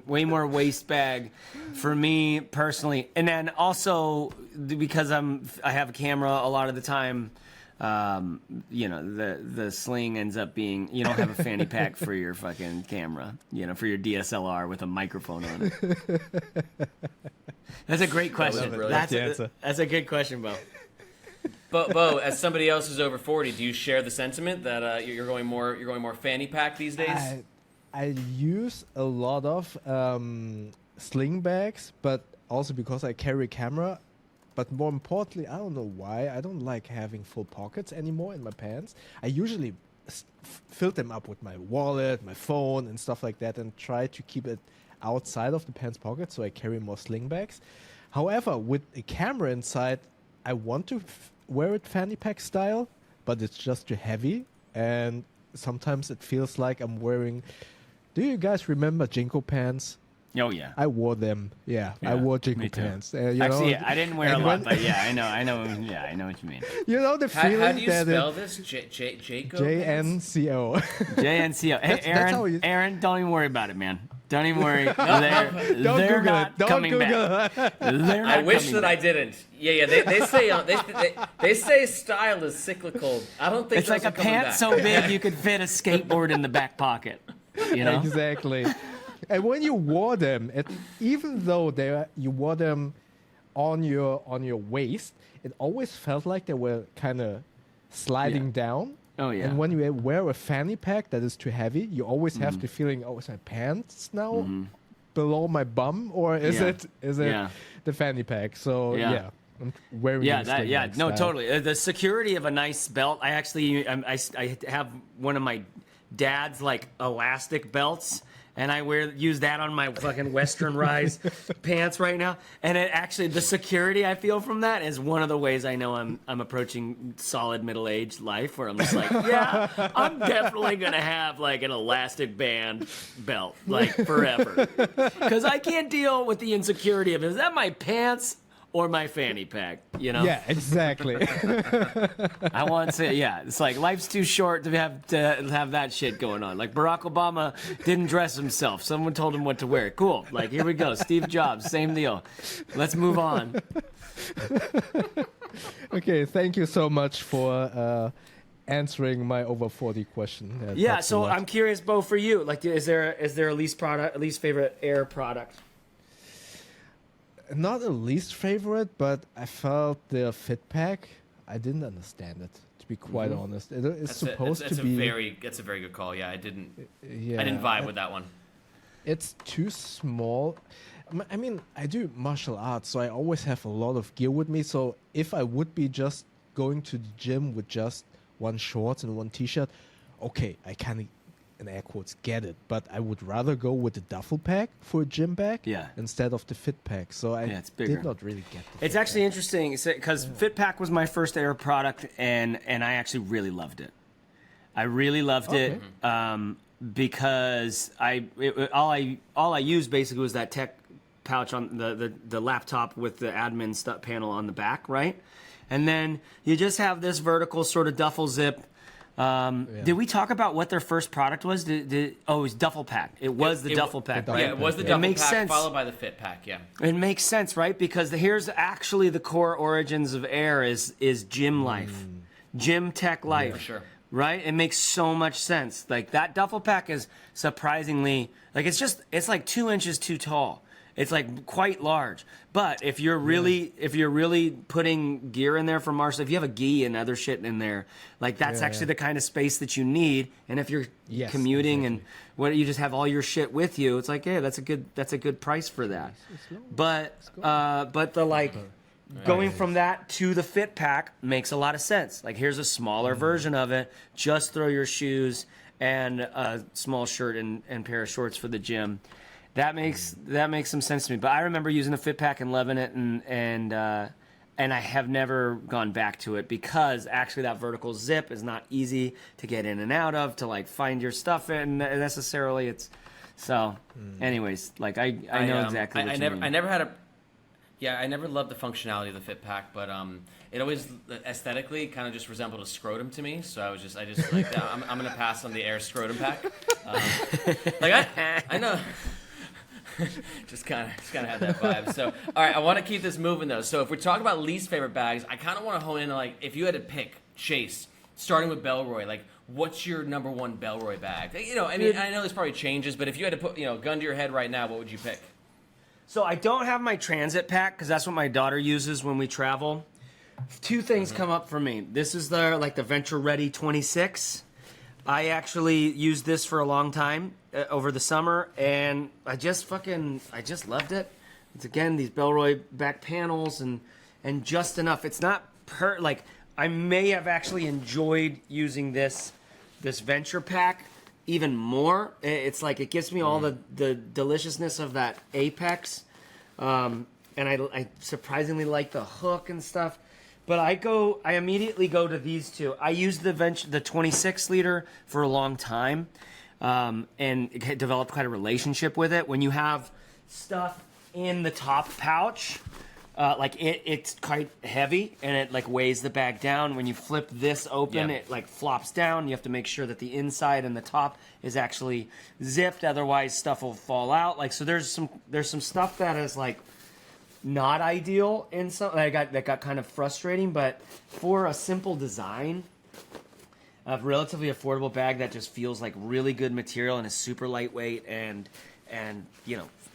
C: waist bag for me personally. And then also because I have a camera a lot of the time, you know, the sling ends up being, you don't have a fanny pack for your fucking camera, you know, for your DSLR with a microphone on it. That's a great question. That's a good question, Bo.
A: Bo, as somebody else who's over 40, do you share the sentiment that you're going more fanny pack these days?
B: I use a lot of sling bags, but also because I carry a camera. But more importantly, I don't know why, I don't like having full pockets anymore in my pants. I usually fill them up with my wallet, my phone, and stuff like that, and try to keep it outside of the pants pocket, so I carry more sling bags. However, with a camera inside, I want to wear it fanny pack style, but it's just too heavy, and sometimes it feels like I'm wearing... Do you guys remember Jinko pants?
C: Oh yeah,
B: I wore them. Yeah, I wore Jinko pants. You
C: Actually,
B: know,
C: I didn't wear a lot, but yeah, I know. Yeah, I know what you mean.
B: You know the feeling
A: how do you
B: that
A: spell this? Jaco?
B: JNCO.
C: JNCO. Hey,
B: That's how you...
C: Aaron, don't even worry about it, man. Don't even worry.
B: Don't
C: they're
B: Google
C: not
B: it. Don't
C: coming
B: Google
C: back.
B: it.
C: They're not
A: I wish
C: coming
A: that
C: back.
A: I didn't. Yeah. They say style is cyclical. I don't think
C: It's like a pant so big you could fit a skateboard in the back pocket. You know?
B: Exactly. And when you wore them, even though you wore them on your waist, it always felt like they were kind of sliding down.
C: Oh yeah.
B: And when you wear a fanny pack that is too heavy, you always have the feeling, oh, is my pants now below my bum, or is it the fanny pack? So I'm wearing
C: no, totally. The security of a nice belt. I actually I have one of my dad's like elastic belts, and I use that on my fucking Western Rise pants right now. And it actually, the security I feel from that is one of the ways I know I'm approaching solid middle-aged life, where I'm just like, yeah, I'm definitely gonna have like an elastic band belt like forever, because I can't deal with the insecurity of, is that my pants or my fanny pack, you know?
B: Yeah, exactly.
C: I want to, it's like life's too short to have that shit going on. Like Barack Obama didn't dress himself. Someone told him what to wear. Cool. Like, here we go. Steve Jobs, same deal. Let's move on.
B: Okay, thank you so much for answering my over 40 question.
C: So I'm curious, Bo, for you, like, is there a least favorite Aer product?
B: Not a least favorite, but I felt the fit pack. I didn't understand it, to be quite honest. It's supposed to be.
A: That's a very good call. Yeah, I didn't
B: Yeah,
A: vibe with that one.
B: It's too small. I mean, I do martial arts, so I always have a lot of gear with me. So if I would be just going to the gym with just one shorts and one t-shirt, okay, I kind of, in air quotes, get it. But I would rather go with the duffel pack for a gym bag instead of the fit pack. So I did not really get the
C: It's
B: fit
C: actually
B: pack.
C: interesting because Fit Pack was my first Aer product, and I actually really loved it. I really loved it because all I used basically was that tech pouch on the laptop with the admin panel on the back, right? And then you just have this vertical sort of duffel zip. Did we talk about what their first product was? It was duffel pack. It was the duffel pack, right?
A: Yeah, it was the duffel
C: makes
A: pack
C: sense.
A: followed by the fit pack. Yeah,
C: it makes sense, right? Because here's actually the core origins of Aer is gym life, gym tech life.
A: for sure.
C: Right? It makes so much sense. Like that duffel pack is surprisingly like it's like 2 inches too tall. It's like quite large. But if you're really putting gear in there for martial, if you have a gi and other shit in there, like that's actually the kind of space that you need. And if you're commuting and you just have all your shit with you, it's like, yeah, that's a good price for that. But the like going from that to the fit pack makes a lot of sense. Like, here's a smaller version of it. Just throw your shoes and a small shirt and pair of shorts for the gym. That makes some sense to me. But I remember using the fit pack and loving it, and I have never gone back to it because actually that vertical zip is not easy to get in and out of, to like find your stuff in necessarily. It's so. Anyways, like I know exactly what you mean.
A: I never had a. Yeah, I never loved the functionality of the fit pack, but it always aesthetically kind of just resembled a scrotum to me. So I just like that. I'm gonna pass on the Aer scrotum pack. Like I know. just kind of had that vibe. So, all right, I want to keep this moving though. So, if we're talking about least favorite bags, I kind of want to hone in on, like, if you had to pick, Chase, starting with Bellroy, like, what's your number one Bellroy bag? You know, I mean, I know this probably changes, but if you had to put, gun to your head right now, what would you pick?
C: So I don't have my transit pack because that's what my daughter uses when we travel. Two things come up for me. This is the Venture Ready 26. I actually used this for a long time over the summer, and I just loved it. It's, again, these Bellroy back panels and just enough. It's not I may have actually enjoyed using this Venture pack even more. It's like it gives me all the deliciousness of that Apex, and I surprisingly like the hook and stuff. But I immediately go to these two. I used the 26 liter for a long time, and developed quite a relationship with it. When you have stuff in the top pouch, it's quite heavy and it like weighs the bag down. When you flip this open, it like flops down. You have to make sure that the inside and the top is actually zipped, otherwise stuff will fall out. Like, so there's some stuff that is like not ideal in some that got kind of frustrating, but for a simple design, a relatively affordable bag that just feels like really good material and is super lightweight and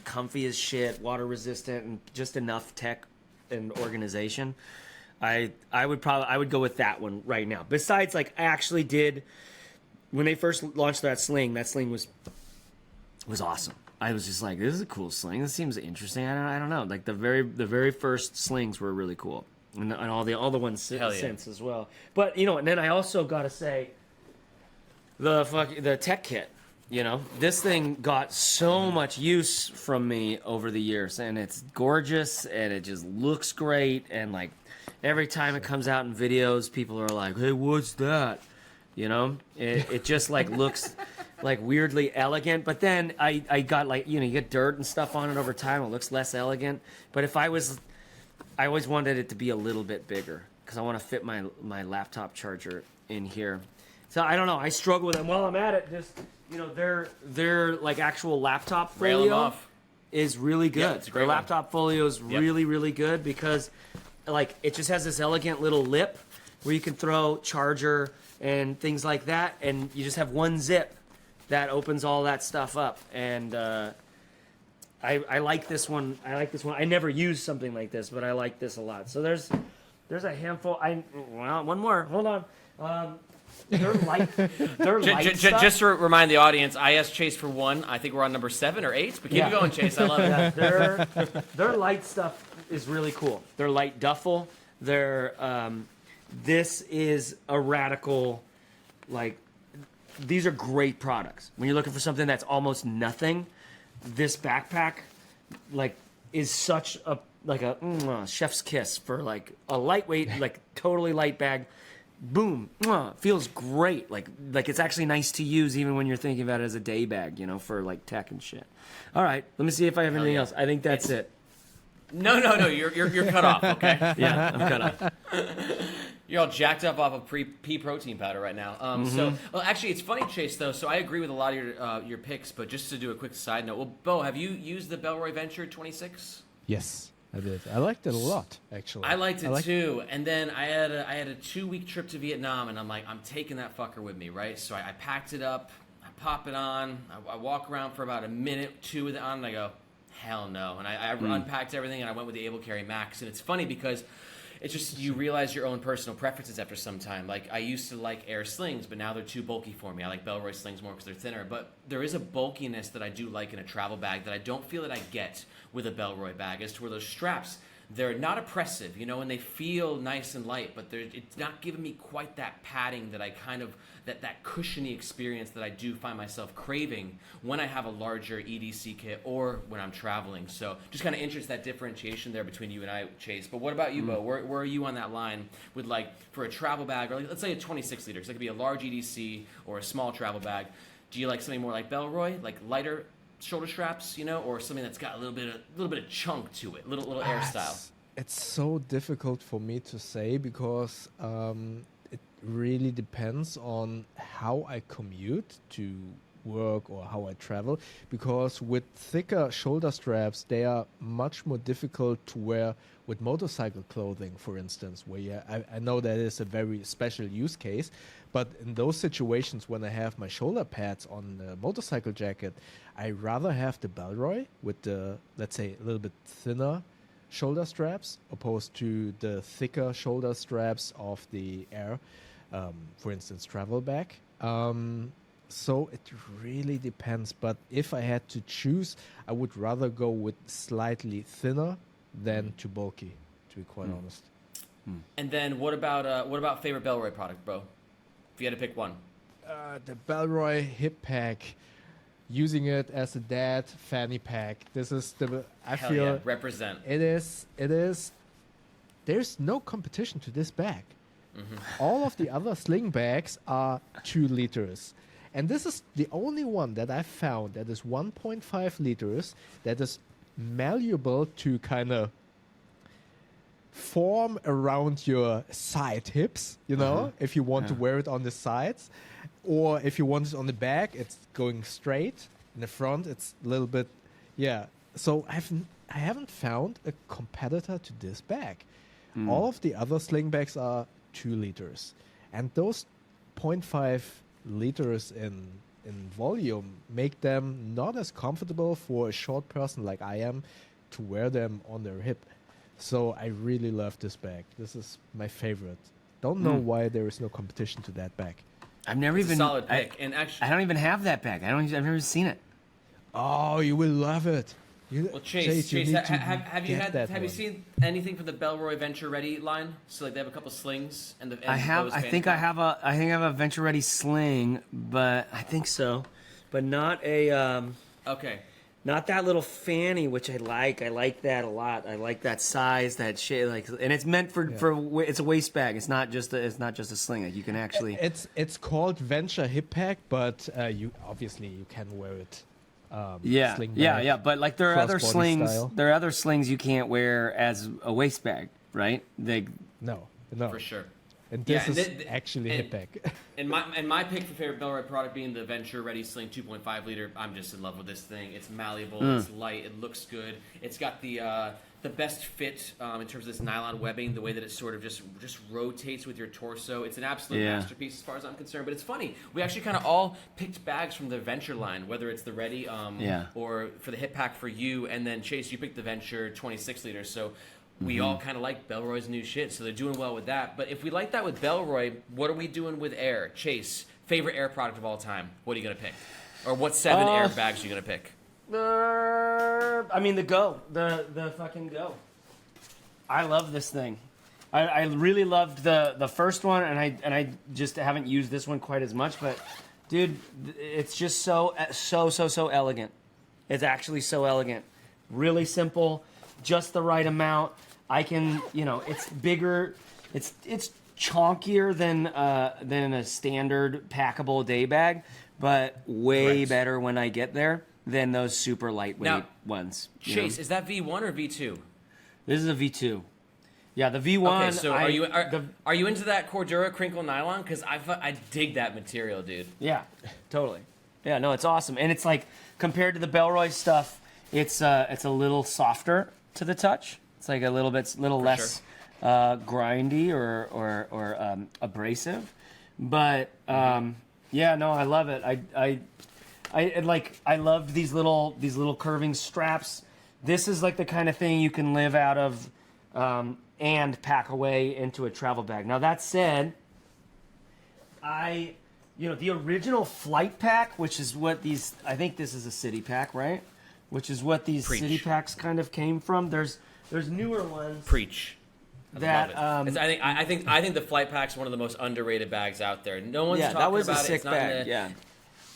C: comfy as shit, water resistant, and just enough tech and organization, I would go with that one right now. Besides, like, I actually did, when they first launched that sling was awesome. I was just like, this is a cool sling. This seems interesting. I don't know. Like the very first slings were really cool, and all the ones since as well. But and then I also gotta say, the tech kit. This thing got so much use from me over the years, and it's gorgeous, and it just looks great. And like every time it comes out in videos, people are like, "Hey, what's that?" It just like looks like weirdly elegant. But then I got like you get dirt and stuff on it over time. It looks less elegant. But I always wanted it to be a little bit bigger because I want to fit my laptop charger in here. So I don't know. I struggle with them. While I'm at it, just their like actual laptop folio is really good.
A: Yeah,
C: their laptop folio is really, really good because like it just has this elegant little lip where you can throw charger and things like that, and you just have one zip that opens all that stuff up. And I like this one. I never used something like this, but I like this a lot. So there's a handful. One more. Hold on. They're light. Stuff.
A: Just to remind the audience, I asked Chase for one. I think we're on number 7 or 8, but keep going, Chase. I love it.
C: Yeah, their light stuff is really cool. Their light duffel. This is a radical, like, these are great products. When you're looking for something that's almost nothing, this backpack, like, is such a chef's kiss for like a lightweight, like totally light bag. Boom, feels great. Like it's actually nice to use even when you're thinking about it as a day bag, for like tech and shit. All right, let me see if I have anything else. I think that's it.
A: No, you're cut off. Okay.
C: Yeah, I'm cut off.
A: You're all jacked up off of pea protein powder right now. So, well, actually, it's funny, Chase. Though, so I agree with a lot of your picks. But just to do a quick side note, well, Bo, have you used the Bellroy Venture 26?
B: Yes, I did. I liked it a lot, actually.
A: I liked it too. And then I had a 2-week trip to Vietnam, and I'm like, I'm taking that fucker with me, right? So I packed it up, I pop it on, I walk around for about a minute, 2 with it on, and I go, hell no. And I unpacked everything, and I went with the Able Carry Max. And it's funny because it's just you realize your own personal preferences after some time. Like, I used to like Aer slings, but now they're too bulky for me. I like Bellroy slings more because they're thinner. But there is a bulkiness that I do like in a travel bag that I don't feel that I get with a Bellroy bag, as to where those straps, they're not oppressive, and they feel nice and light, but it's not giving me quite that padding that I kind of, that cushiony experience that I do find myself craving when I have a larger EDC kit or when I'm traveling. So just kind of interested that differentiation there between you and I, Chase. But what about you, Bo? Where are you on that line with, like, for a travel bag, or like, let's say a 26 liter, because it could be a large EDC or a small travel bag. Do you like something more like Bellroy, like lighter shoulder straps, or something that's got a little bit of chunk to it, little Air style?
B: It's so difficult for me to say because it really depends on how I commute to work or how I travel, because with thicker shoulder straps they are much more difficult to wear with motorcycle clothing, for instance, where I know that is a very special use case, but in those situations when I have my shoulder pads on the motorcycle jacket, I rather have the Bellroy with the, let's say, a little bit thinner shoulder straps opposed to the thicker shoulder straps of the Air, for instance, travel bag. So it really depends, but if I had to choose, I would rather go with slightly thinner than too bulky, to be quite honest.
A: And then what about favorite Bellroy product, bro? If you had to pick one.
B: The Bellroy hip pack, using it as a dad fanny pack. This is I
A: Hell
B: feel
A: yeah, represent.
B: it is. There's no competition to this bag. All of the other sling bags are 2 liters. And this is the only one that I found that is 1.5 liters, that is malleable to kind of form around your side hips, if you want to wear it on the sides. Or if you want it on the back, it's going straight. In the front, it's a little bit, So I haven't found a competitor to this bag. All of the other sling bags are 2 liters. And those 0.5 liters in volume make them not as comfortable for a short person like I am to wear them on their hip. So I really love this bag. This is my favorite. Don't know why there is no competition to that bag.
C: I've never
A: It's
C: even
A: a solid pick. And actually,
C: I don't even have that bag. I've never seen it.
B: Oh, you will love it.
A: well, Chase,
B: you need to
A: have you
B: get that
A: have you
B: one.
A: seen anything from the Bellroy Venture Ready line? So like they have a couple slings and
C: I think I have a Venture Ready sling, but I think so, but not a
A: Okay.
C: not that little fanny, which I like. I like that a lot. I like that size, that shape, and it's meant for it's a waist bag. It's not just a sling. Like you can actually.
B: It's called Venture Hip Pack, but you can wear it. Sling bag,
C: Yeah. But like there are other
B: crossbody
C: slings.
B: style.
C: There are other slings you can't wear as a waist bag, right?
B: No,
A: For sure.
B: and this
A: Yeah,
B: is
A: and
B: actually
A: and-
B: hip pack.
A: And my pick for favorite Bellroy product being the Venture Ready Sling 2.5 liter. I'm just in love with this thing. It's malleable. It's light. It looks good. It's got the best fit in terms of this nylon webbing. The way that it sort of just rotates with your torso. It's an absolute masterpiece as far as I'm concerned. But it's funny. We actually kind of all picked bags from the Venture line, whether it's the Ready or for the hip pack for you, and then Chase, you picked the Venture 26 liter. So. We all kind of like Bellroy's new shit, so they're doing well with that. But if we like that with Bellroy, what are we doing with Air? Chase, favorite Air product of all time. What are you going to pick? Or what 7 Air bags are you going to pick?
C: I mean the fucking Go. I love this thing. I really loved the first one, and I just haven't used this one quite as much. But dude, it's just so elegant. It's actually so elegant. Really simple, just the right amount. I can, it's bigger. It's chonkier than a standard packable day bag, but way better when I get there than those super lightweight ones.
A: Chase, is that V1 or V2?
C: This is a V2. Yeah, the V1.
A: Okay, so are you into that Cordura crinkle nylon? Because I dig that material, dude.
C: Yeah, totally. Yeah, no, it's awesome, and it's like compared to the Bellroy stuff, it's a little softer to the touch. It's like a little less grindy or abrasive, but yeah, no, I love it. I loved these little curving straps. This is like the kind of thing you can live out of and pack away into a travel bag. Now that said, the original flight pack, which is what I think this is a city pack, right? Which is what these city packs kind of came from. There's There's newer ones.
A: Preach.
C: That
A: I think the Flight Pack's one of the most underrated bags out there. No one's talking
C: that was
A: about
C: a
A: it.
C: sick
A: It's not
C: bag.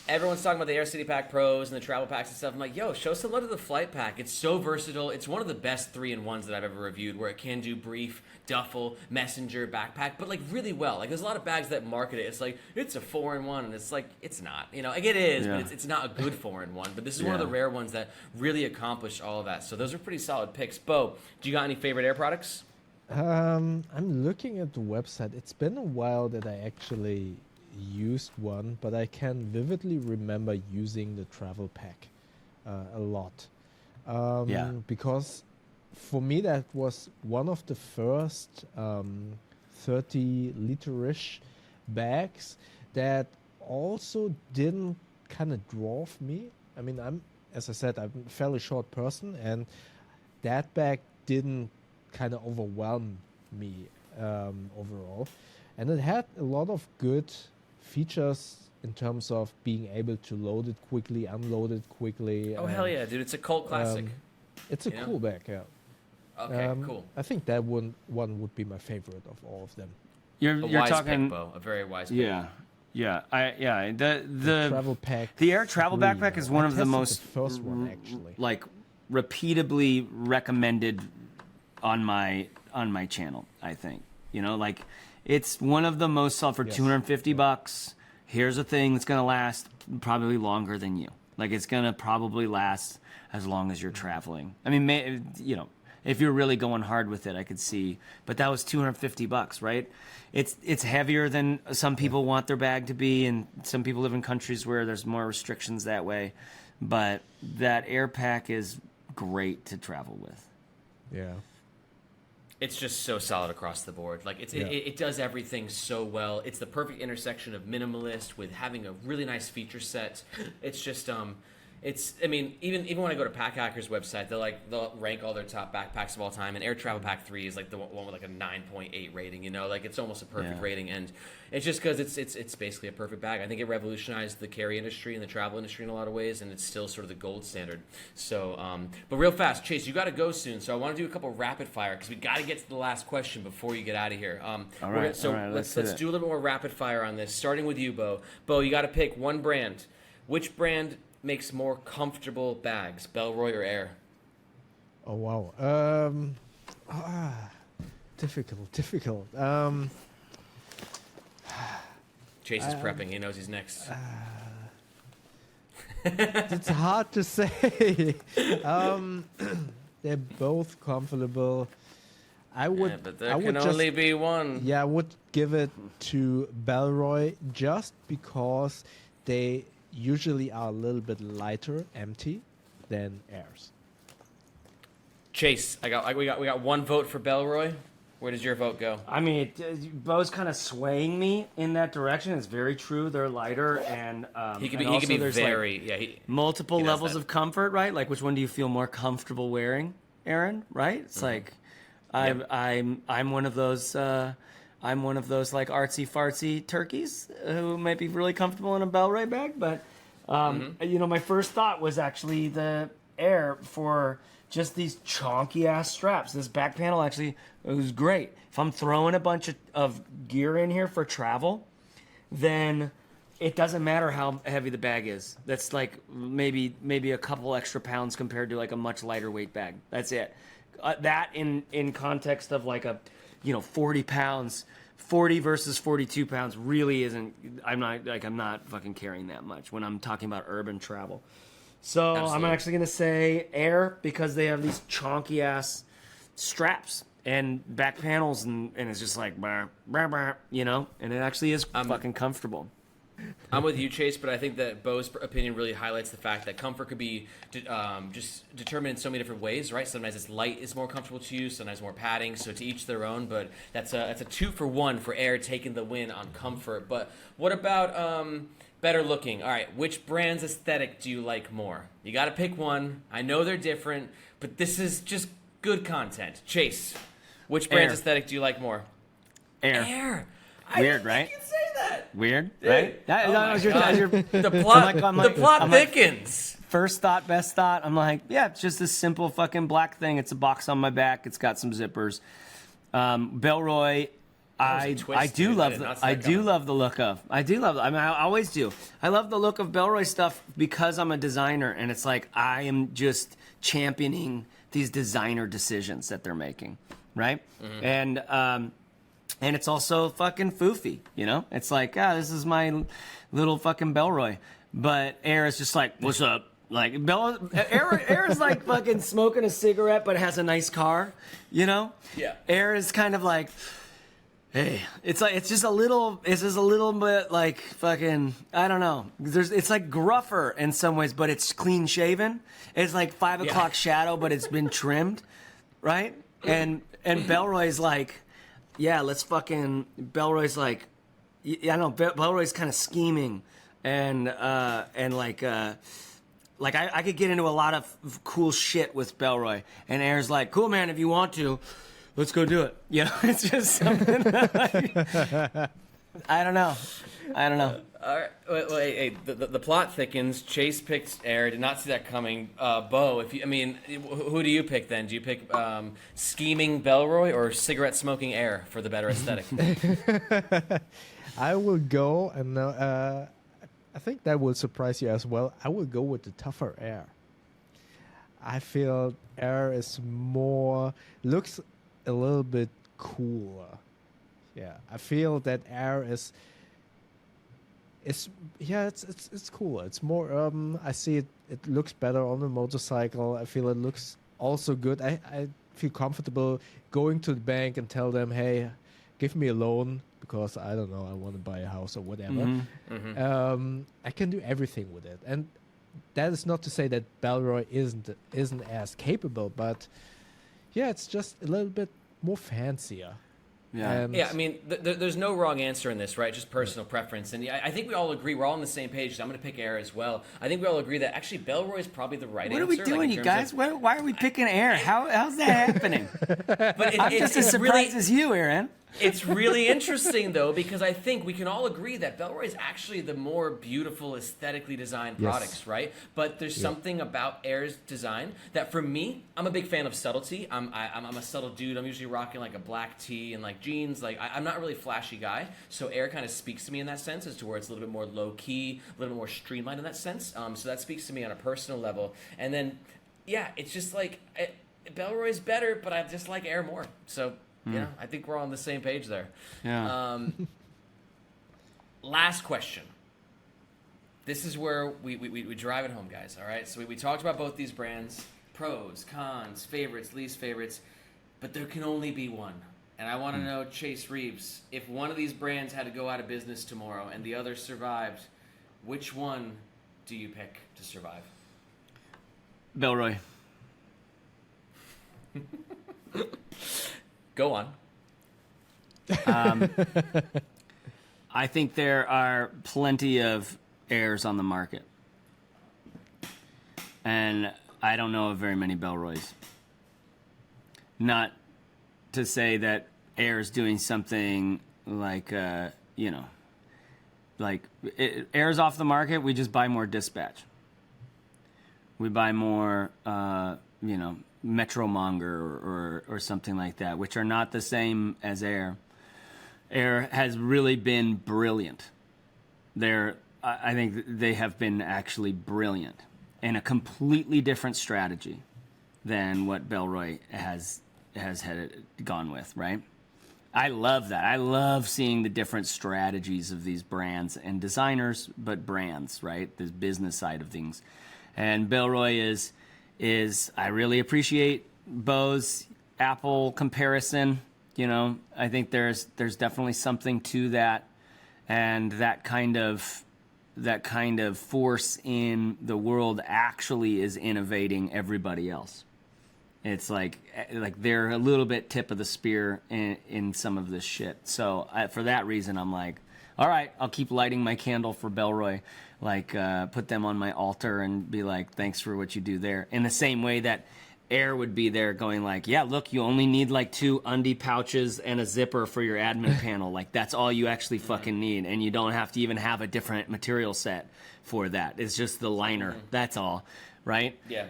A: Everyone's talking about the Air City Pack Pros and the travel packs and stuff. I'm like, yo, show some love to the Flight Pack. It's so versatile. It's one of the best 3-in-1s that I've ever reviewed, where it can do brief, duffel, messenger, backpack, but like really well. Like there's a lot of bags that market it. It's like it's a 4-in-1, and it's like it's not. You know, like it is, but it's not a good 4-in-1. But this is one of the rare ones that really accomplished all of that. So those are pretty solid picks. Bo, do you got any favorite Air products?
B: I'm looking at the website. It's been a while that I actually used one, but I can vividly remember using the travel pack a lot. Because for me that was one of the first 30-liter-ish bags that also didn't kind of dwarf me. I mean, as I said, I'm a fairly short person, and that bag didn't kind of overwhelm me overall. And it had a lot of good features in terms of being able to load it quickly, unload it quickly.
A: Oh, hell yeah, dude. It's a cult classic.
B: It's a cool bag, yeah.
A: Okay, cool.
B: I think that one would be my favorite of all of them.
C: You're
A: wise
C: talking,
A: pick, Bo. A very wise pick.
B: The travel pack.
C: The Air travel backpack is one of the most
B: the first one, actually.
C: like repeatably recommended on my channel. I think like it's one of the most sold for $250. Here's a thing that's gonna last probably longer than you. Like it's gonna probably last as long as you're traveling. I mean, if you're really going hard with it, I could see. But that was $250, right? It's heavier than some people want their bag to be, and some people live in countries where there's more restrictions that way. But that Air pack is great to travel with.
B: Yeah.
A: It's just so solid across the board. Like it does everything so well. It's the perfect intersection of minimalist with having a really nice feature set. It's just I mean, even when I go to Pack Hacker's website, they'll rank all their top backpacks of all time, and Air Travel Pack 3 is like the one with like a 9.8 rating. Like it's almost a perfect rating, and it's just because it's basically a perfect bag. I think it revolutionized the carry industry and the travel industry in a lot of ways, and it's still sort of the gold standard. So, but real fast, Chase, you got to go soon, so I want to do a couple rapid fire because we got to get to the last question before you get out of here.
C: All right.
A: Let's do a little more rapid fire on this, starting with you, Bo. Bo, you got to pick one brand. Which brand makes more comfortable bags, Bellroy or Aer?
B: Oh wow. Difficult.
A: Chase is prepping. He knows he's next.
B: It's hard to say. They're both comfortable.
A: But there can only be one.
B: Yeah, I would give it to Bellroy just because they usually are a little bit lighter, empty, than Aers.
A: Chase, we got one vote for Bellroy. Where does your vote go?
C: I mean, Bo's kind of swaying me in that direction. It's very true. They're lighter, and
A: he can be very
C: multiple levels of comfort, right? Like, which one do you feel more comfortable wearing, Aaron? Right? It's like, I'm one of those. I'm one of those like artsy fartsy turkeys who might be really comfortable in a Bellroy bag, but my first thought was actually the Aer for just these chonky ass straps. This back panel actually was great. If I'm throwing a bunch of gear in here for travel, then it doesn't matter how heavy the bag is. That's like maybe a couple extra pounds compared to like a much lighter weight bag. That's it. That in context of like a 40 pounds, 40 versus 42 pounds really isn't. I'm not fucking carrying that much when I'm talking about urban travel. So absolutely. I'm actually gonna say Aer because they have these chonky ass straps and back panels, and it's just like and it actually is fucking comfortable.
A: I'm with you, Chase, but I think that Bo's opinion really highlights the fact that comfort could be just determined in so many different ways, right? Sometimes it's light is more comfortable to you, sometimes more padding, so to each their own. But that's a 2-for-1 for Aer taking the win on comfort. But what about better looking? All right, which brand's aesthetic do you like more? You got to pick one. I know they're different, but this is just good content. Chase, which brand's aesthetic do you like more?
C: Aer.
A: Aer.
C: Weird, right?
A: You can say that.
C: Weird, right?
A: The plot thickens.
C: First thought, best thought. I'm like, yeah, it's just this simple fucking black thing. It's a box on my back. It's got some zippers. Bellroy, I do love the look of. I do love. I mean, I always do. I love the look of Bellroy stuff because I'm a designer, and it's like I am just championing these designer decisions that they're making, right? Mm-hmm. And it's also fucking foofy, you know? It's like, this is my little fucking Bellroy. But Aer is just like, what's up? Like, Aer is like fucking smoking a cigarette, but has a nice car, you know?
A: Yeah.
C: Aer is kind of like, hey, it's just a little bit like fucking, I don't know. It's like gruffer in some ways, but it's clean shaven. It's like 5 o'clock shadow, but it's been trimmed, right? And Bellroy's like, yeah, Bellroy's like, I don't know, Bellroy's kind of scheming and like I could get into a lot of cool shit with Bellroy, and Aer's like, cool, man, if you want to, let's go do it. You know, it's just something like, I don't know.
A: All right, wait, the plot thickens. Chase picked Aer. Did not see that coming. Bo, who do you pick then? Do you pick scheming Bellroy or cigarette smoking Aer for the better aesthetic?
B: I will go, and I think that will surprise you as well. I will go with the tougher Aer. I feel Aer looks a little bit cooler. Yeah, I feel that Aer is it's cool. It's more I see it looks better on the motorcycle. I feel it looks also good. I feel comfortable going to the bank and tell them, hey, give me a loan because I don't know, I want to buy a house or whatever. Mm-hmm. Mm-hmm. I can do everything with it, and that is not to say that Bellroy isn't as capable, but yeah, it's just a little bit more fancier.
A: Yeah, I mean, there's no wrong answer in this, right? Just personal preference. And I think we all agree, we're all on the same page. So I'm going to pick Aer as well. I think we all agree that actually Bellroy is probably the right answer.
C: What are we doing, you guys? Why are we picking Aer? How's that happening?
A: But
C: I'm just as surprised as you, Aaron.
A: It's really interesting, though, because I think we can all agree that Bellroy is actually the more beautiful, aesthetically designed products, right? But there's something about Aer's design that, for me, I'm a big fan of subtlety. I'm a subtle dude. I'm usually rocking like a black tee and like jeans. Like I'm not really a flashy guy, so Aer kind of speaks to me in that sense, as to where it's a little bit more low key, a little bit more streamlined in that sense. So that speaks to me on a personal level. And then, yeah, it's just like Bellroy's better, but I just like Aer more. So. Yeah, I think we're all on the same page there. Yeah. Last question. This is where we drive it home, guys, all right? So we talked about both these brands, pros, cons, favorites, least favorites, but there can only be one. And I want to know, Chase Reeves, if one of these brands had to go out of business tomorrow and the other survived, which one do you pick to survive?
C: Bellroy.
A: Go on.
C: I think there are plenty of Aers on the market. And I don't know of very many Bellroys. Not to say that Aer is doing something like, like Aer's off the market, we just buy more Dispatch. We buy more, Metromonger or something like that, which are not the same as Aer. Aer has really been brilliant. I think they have been actually brilliant, and a completely different strategy than what Bellroy has gone with, right? I love that. I love seeing the different strategies of these brands and designers, but brands, right? The business side of things. And Bellroy is I really appreciate Bo's Apple comparison. You know, I think there's definitely something to that, and that kind of force in the world actually is innovating everybody else. It's like they're a little bit tip of the spear in some of this shit. So for that reason, I'm like, all right, I'll keep lighting my candle for Bellroy. Like, put them on my altar and be like, thanks for what you do there. In the same way that Aer would be there going like, yeah, look, you only need like 2 undie pouches and a zipper for your admin panel. Like that's all you actually fucking need. And you don't have to even have a different material set for that. It's just the liner. That's all. Right?
A: Yeah.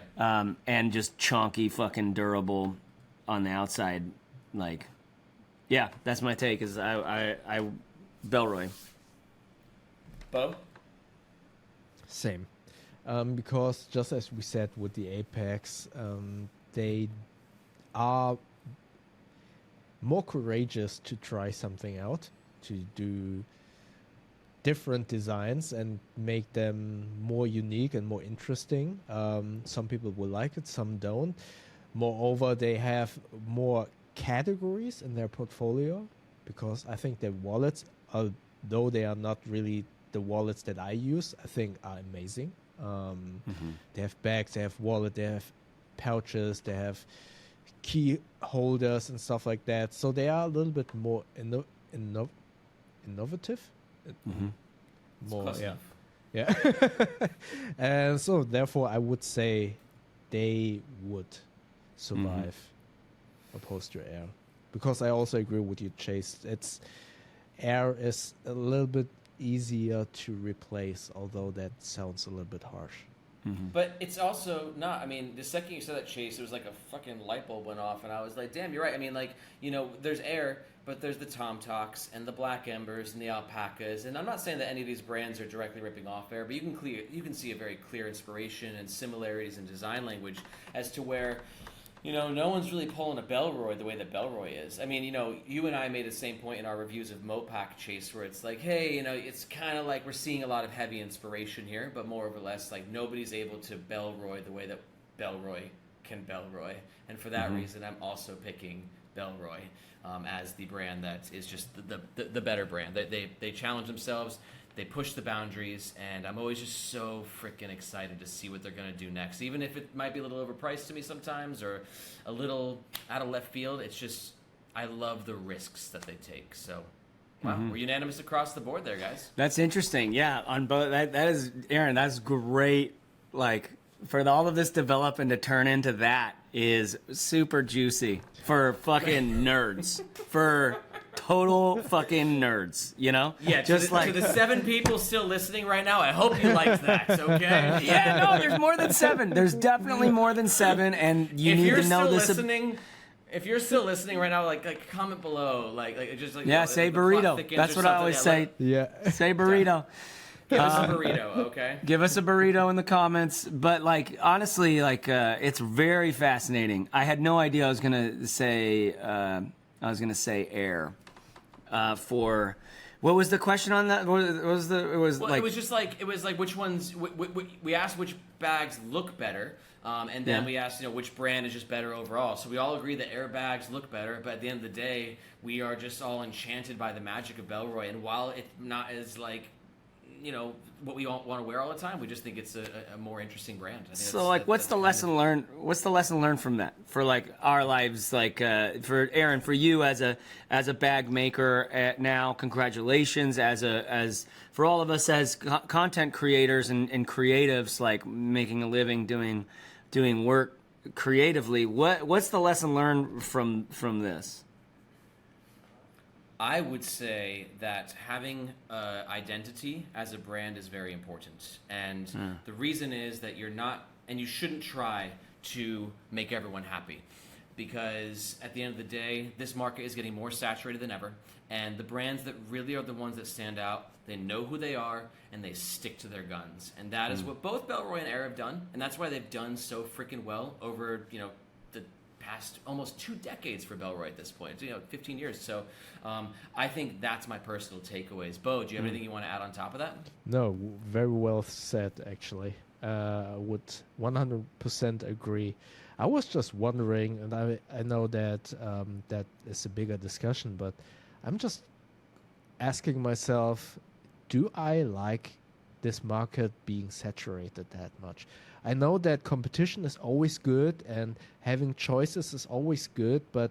C: And just chonky fucking durable on the outside. Like, yeah, that's my take is I Bellroy.
A: Bo?
B: Same. Because just as we said with the Apex, they are more courageous to try something out, to do different designs and make them more unique and more interesting. Some people will like it, some don't. Moreover, they have more categories in their portfolio because I think their wallets, although they are not really the wallets that I use, I think are amazing. They have bags, they have wallet, they have pouches, they have key holders and stuff like that. So they are a little bit more innovative. More, yeah. And so therefore I would say they would survive opposed to Aer. Because I also agree with you, Chase. Aer is a little bit easier to replace, although that sounds a little bit harsh.
A: But it's also not, I mean, the second you said that, Chase, it was like a fucking light bulb went off, and I was like, damn, you're right. I mean, like, you know, there's Aer, but there's the Tom Talks and the Black Embers and the Alpacas, and I'm not saying that any of these brands are directly ripping off Aer, but you can see a very clear inspiration and similarities in design language as to where, you know, no one's really pulling a Bellroy the way that Bellroy is. I mean, you know, you and I made the same point in our reviews of Mopac, Chase, where it's like, hey, you know, it's kind of like we're seeing a lot of heavy inspiration here, but more or less, like, nobody's able to Bellroy the way that Bellroy can Bellroy. And for that reason, I'm also picking Bellroy as the brand that is just the better brand. They challenge themselves. They push the boundaries, and I'm always just so freaking excited to see what they're going to do next. Even if it might be a little overpriced to me sometimes or a little out of left field, it's just, I love the risks that they take. So, wow, we're unanimous across the board there, guys.
C: That's interesting. Yeah, on both. That is, Aaron, that's great. Like, for all of this develop and to turn into that is super juicy for fucking nerds. For total fucking nerds, you know?
A: Yeah, just to the 7 people still listening right now, I hope you liked that, okay?
C: Yeah, no, there's more than 7. There's definitely more than 7, and you need to know this.
A: If you're still listening right now, like comment below,
C: yeah, say burrito. That's what I always say.
B: Yeah,
C: say burrito.
A: Give us a burrito, okay?
C: Give us a burrito in the comments. But like honestly, like it's very fascinating. I had no idea I was gonna say Aer. For what was the question on that? It was like which ones we asked which bags look better, and then we asked which brand is just better overall. So we all agree that Aer bags look better, but at the end of the day, we are just all enchanted by the magic of Bellroy. And while it's not as like what we all want to wear all the time, we just think it's a more interesting brand. So like, what's the lesson learned? What's the lesson learned from that for like our lives? Like for Aaron, for you as a bag maker now, congratulations. As for all of us as content creators and creatives, like making a living doing work creatively. What's the lesson learned from this?
A: I would say that having identity as a brand is very important. And the reason is that you're not, and you shouldn't try to make everyone happy. Because at the end of the day, this market is getting more saturated than ever. And the brands that really are the ones that stand out, they know who they are, and they stick to their guns. And that is what both Bellroy and Aer have done. And that's why they've done so freaking well over, the past almost 2 decades for Bellroy at this point, 15 years. So I think that's my personal takeaways. Bo, do you have anything you want to add on top of that?
B: No, very well said, actually. I would 100% agree. I was just wondering, and I know that that is a bigger discussion, but I'm just asking myself, do I like this market being saturated that much? I know that competition is always good and having choices is always good, but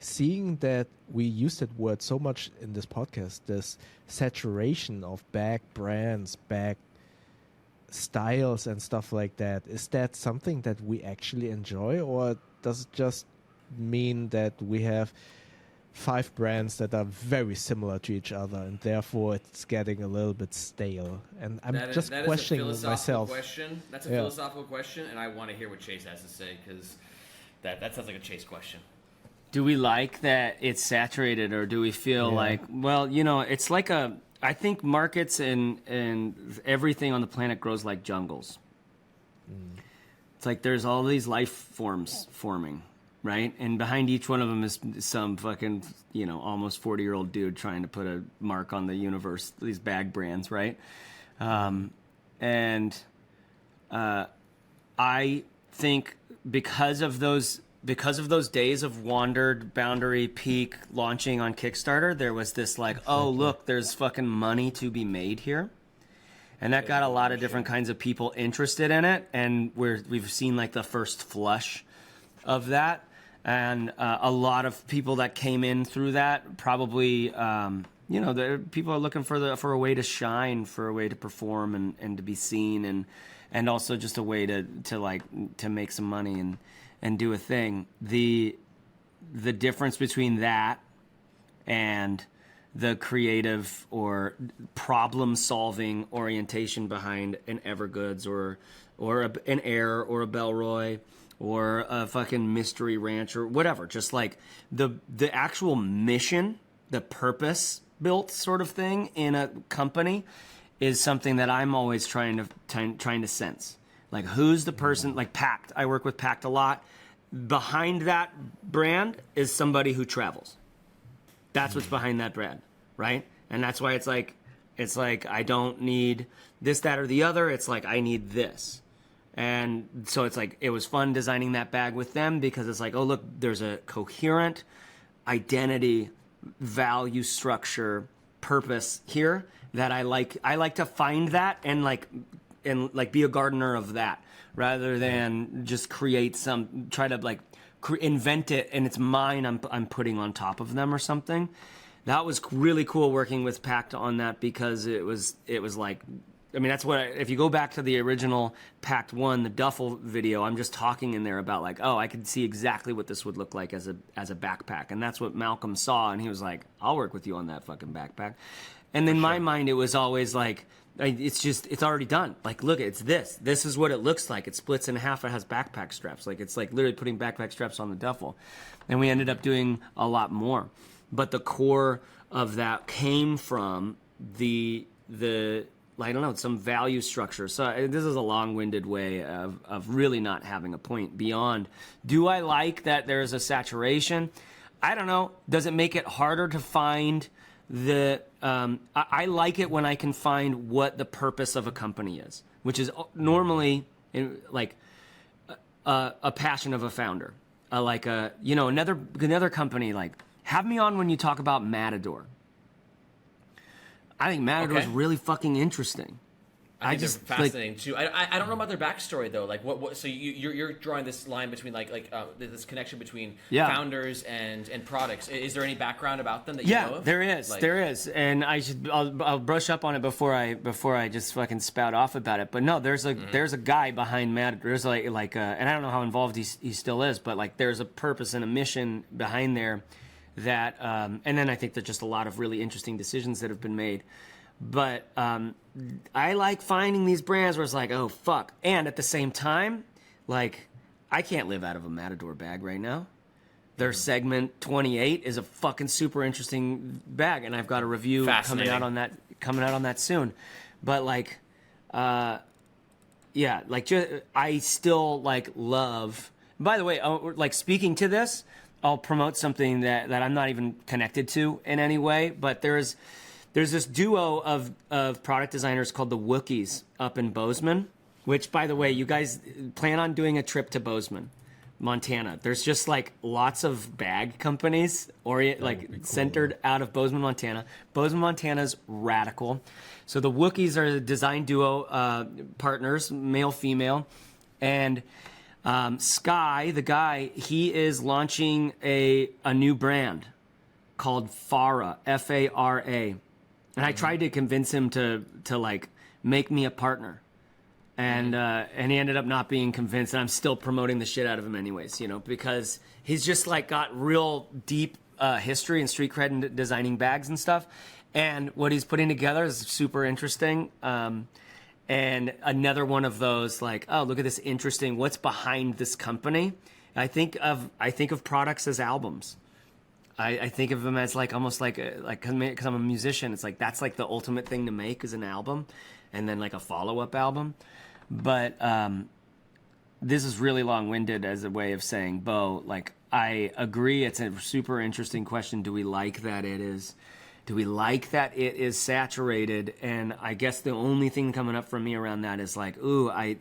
B: seeing that we use that word so much in this podcast, this saturation of bag brands, bag styles and stuff like that, is that something that we actually enjoy, or does it just mean that we have 5 brands that are very similar to each other and therefore it's getting a little bit stale? And I'm just questioning myself.
A: That's a philosophical question, and I want to hear what Chase has to say, because that sounds like a Chase question.
C: Do we like that it's saturated, or do we feel like, well, it's like I think markets and everything on the planet grows like jungles. It's like there's all these life forms forming, right? And behind each one of them is some fucking, almost 40-year-old dude trying to put a mark on the universe, these bag brands, right? I think because of those days of Wandered, Boundary, Peak launching on Kickstarter, there was this like, oh, look, there's fucking money to be made here. And that got a lot of different kinds of people interested in it. And we've seen like the first flush of that. And a lot of people that came in through that probably, people are looking for a way to shine, for a way to perform and to be seen, and also just a way to make some money and do a thing. The difference between that and the creative or problem-solving orientation behind an Evergoods or an Aer or a Bellroy or a fucking Mystery Ranch or whatever, just like the actual mission, the purpose-built sort of thing in a company is something that I'm always trying to sense. Like, who's the person, like Pact, I work with Pact a lot. Behind that brand is somebody who travels. That's what's behind that brand, right? And that's why it's like I don't need this, that, or the other. It's like I need this. And so it's like it was fun designing that bag with them because it's like, oh, look, there's a coherent identity, value structure, purpose here that I like. I like to find that and be a gardener of that, rather than just try to invent it and it's mine. I'm putting on top of them or something. That was really cool working with Pact on that, because it was like, I mean, that's what if you go back to the original Pact 1, the duffel video, I'm just talking in there about like, oh, I could see exactly what this would look like as a backpack, and that's what Malcolm saw, and he was like, I'll work with you on that fucking backpack. And in my mind, it was always like, it's already done. Like, look, it's this. This is what it looks like. It splits in half. It has backpack straps. Like, it's like literally putting backpack straps on the duffel. And we ended up doing a lot more. But the core of that came from the I don't know, some value structure. So this is a long-winded way of really not having a point beyond, do I like that there's a saturation? I don't know. Does it make it harder to find I like it when I can find what the purpose of a company is, which is normally like a passion of a founder, another company. Like, have me on when you talk about Matador. I think Matador is really fucking interesting.
A: I think they're fascinating too. I don't know about their backstory though. Like what? So you're drawing this line between this connection between founders and products. Is there any background about them that you know of?
C: There is, and I'll brush up on it before I just fucking spout off about it. But no, there's a guy behind Matador. There's and I don't know how involved he still is, but like there's a purpose and a mission behind there that, and then I think there's just a lot of really interesting decisions that have been made. But I like finding these brands where it's like, oh, fuck. And at the same time, like, I can't live out of a Matador bag right now. Their segment 28 is a fucking super interesting bag, and I've got a review coming out on that soon. But like, I still like love. By the way, like, speaking to this, I'll promote something that I'm not even connected to in any way, but there's this duo of product designers called the Wookiees up in Bozeman, which, by the way, you guys plan on doing a trip to Bozeman, Montana. There's just like lots of bag companies centered out of Bozeman, Montana. Bozeman, Montana's radical. So the Wookiees are the design duo partners, male, female. And Sky, the guy, he is launching a new brand called Fara, F-A-R-A. And I tried to convince him to like make me a partner. and he ended up not being convinced, and I'm still promoting the shit out of him anyways, you know, because he's just like got real deep history and street cred in designing bags and stuff, and what he's putting together is super interesting. And another one of those, like, oh, look at this interesting, what's behind this company? I think of products as albums. I think of them as like almost like because I'm a musician, it's like that's like the ultimate thing to make is an album, and then like a follow-up album. But this is really long-winded as a way of saying, Bo, like, I agree, it's a super interesting question. Do we like that it is saturated? And I guess the only thing coming up for me around that is like, ooh, I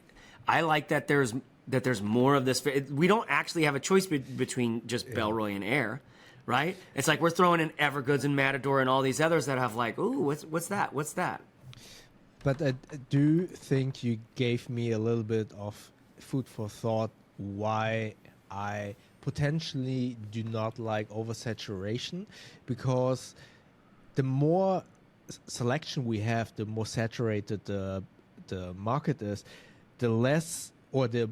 C: like that there's more of this. We don't actually have a choice between just Bellroy and Aer, right? It's like we're throwing in Evergoods and Matador and all these others that have like, ooh, what's that? What's that?
B: But I do think you gave me a little bit of food for thought why I potentially do not like oversaturation, because the more selection we have, the more saturated the market is, the less or the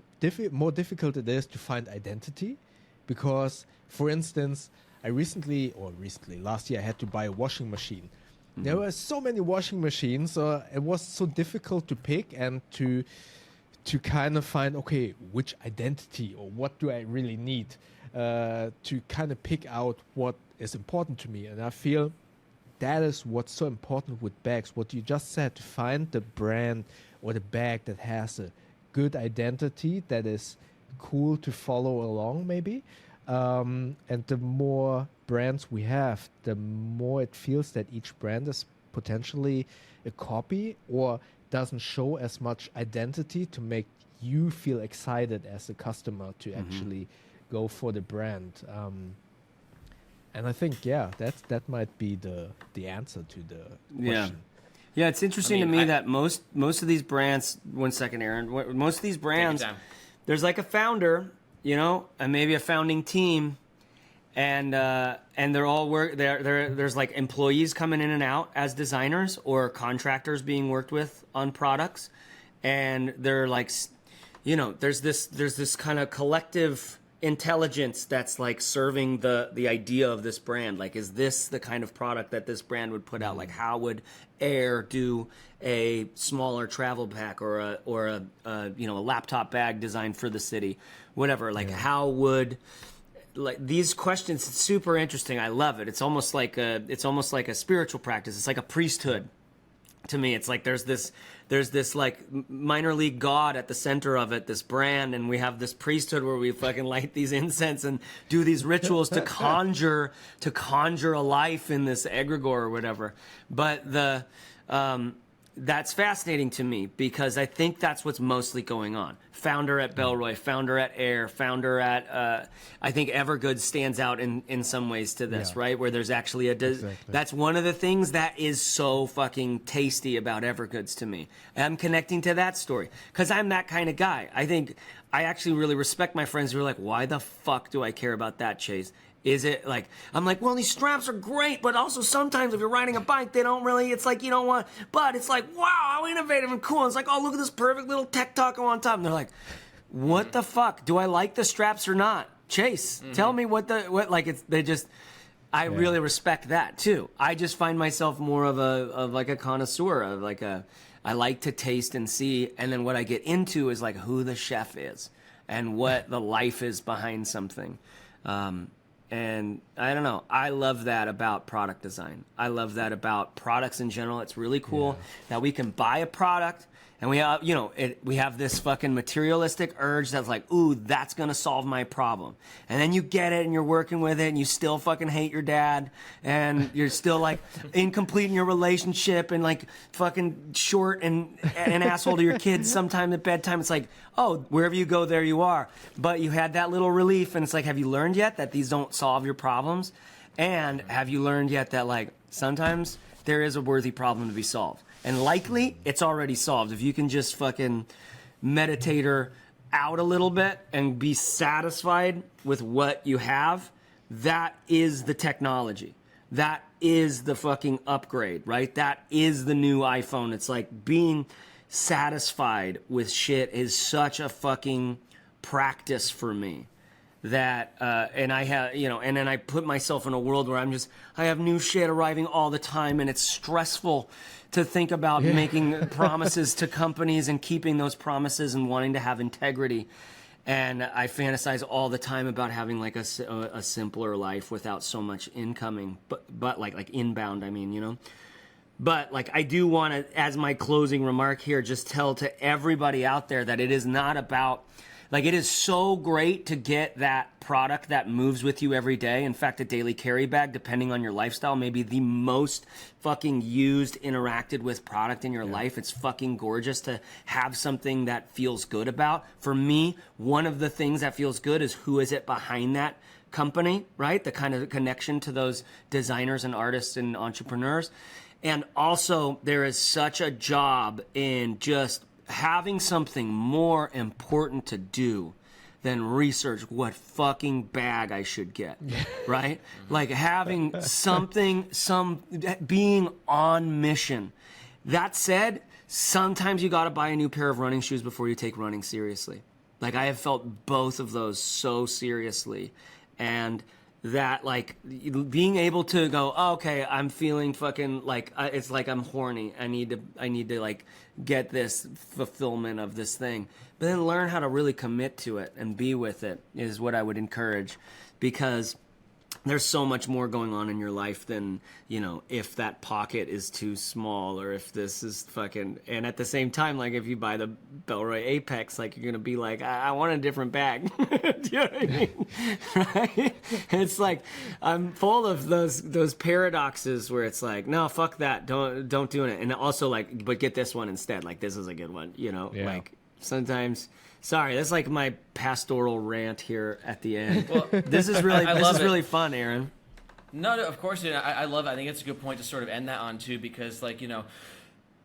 B: more difficult it is to find identity. Because, for instance, last year I had to buy a washing machine. Mm-hmm. There were so many washing machines, it was so difficult to pick and to kind of find, okay, which identity or what do I really need to kind of pick out what is important to me. And I feel that is what's so important with bags. What you just said, to find the brand or the bag that has a good identity, that is cool to follow along maybe. And the more brands we have, the more it feels that each brand is potentially a copy or doesn't show as much identity to make you feel excited as a customer to actually go for the brand. And I think, that might be the answer to the question.
C: Yeah, it's interesting to me that most of these brands, one second, Aaron, most of these brands, there's like a founder, you know, and maybe a founding team, and they're all there's like employees coming in and out as designers or contractors being worked with on products, and they're like, you know, there's this kind of collective intelligence that's like serving the idea of this brand. Like, is this the kind of product that this brand would put out? Like, how would Aer do a smaller travel pack or a you know, a laptop bag designed for the city, whatever? Like, how would, like, these questions? It's super interesting. I love it. It's almost like a spiritual practice. It's like a priesthood to me. It's like there's this like minor league god at the center of it, this brand, and we have this priesthood where we fucking light these incense and do these rituals to conjure a life in this egregore or whatever. But that's fascinating to me because I think that's what's mostly going on. Founder at Bellroy, founder at Aer, founder at, I think Evergoods stands out in some ways to this, right? Where there's actually that's one of the things that is so fucking tasty about Evergoods to me. I'm connecting to that story because I'm that kind of guy. I think I actually really respect my friends who are like, why the fuck do I care about that, Chase? Is it like, I'm like, well, these straps are great, but also sometimes if you're riding a bike, they don't really, it's like, you don't want, but it's like, wow, how innovative and cool. And it's like, oh, look at this perfect little tech taco on top. And they're like, what the fuck? Do I like the straps or not? Chase, tell me what I really respect that too. I just find myself more of a connoisseur of I like to taste and see. And then what I get into is like who the chef is and what the life is behind something. And I don't know. I love that about product design. I love that about products in general. It's really cool that we can buy a product and we have, you know, we have this fucking materialistic urge that's like, ooh, that's going to solve my problem. And then you get it and you're working with it and you still fucking hate your dad and you're still like incomplete in your relationship and like fucking short and an asshole to your kids sometime at bedtime. It's like, oh, wherever you go, there you are. But you had that little relief and it's like, have you learned yet that these don't solve your problems? And have you learned yet that like sometimes there is a worthy problem to be solved? And likely, it's already solved. If you can just fucking meditate her out a little bit and be satisfied with what you have, that is the technology. That is the fucking upgrade, right? That is the new iPhone. It's like being satisfied with shit is such a fucking practice for me. That and I have, you know, and then I put myself in a world where I have new shit arriving all the time, and it's stressful to think about making promises to companies and keeping those promises and wanting to have integrity. And I fantasize all the time about having like a simpler life without so much incoming, but like inbound, I mean, you know. But like I do want to, as my closing remark here, just tell to everybody out there that it is not about. Like, it is so great to get that product that moves with you every day. In fact, a daily carry bag, depending on your lifestyle, may be the most fucking used, interacted with product in your life. It's fucking gorgeous to have something that feels good about. For me, one of the things that feels good is who is it behind that company, right? The kind of connection to those designers and artists and entrepreneurs. And also, there is such a job in just having something more important to do than research what fucking bag I should get, right? Like having something, being on mission. That said, sometimes you gotta buy a new pair of running shoes before you take running seriously. Like I have felt both of those so seriously. And that like being able to go, oh, okay, I'm feeling fucking like it's like I'm horny. I need to like get this fulfillment of this thing, but then learn how to really commit to it and be with it is what I would encourage, because there's so much more going on in your life than, you know, if that pocket is too small or if this is fucking, and at the same time, like if you buy the Bellroy Apex, like you're going to be like, I want a different bag. Do you know what I mean? Right? It's like, I'm full of those paradoxes where it's like, no, fuck that. Don't do it. And also like, but get this one instead. Like this is a good one, you know, like sometimes. Sorry, that's like my pastoral rant here at the end. Well, this is really fun, Aaron.
A: No, of course, I love it. I think it's a good point to sort of end that on too, because like, you know,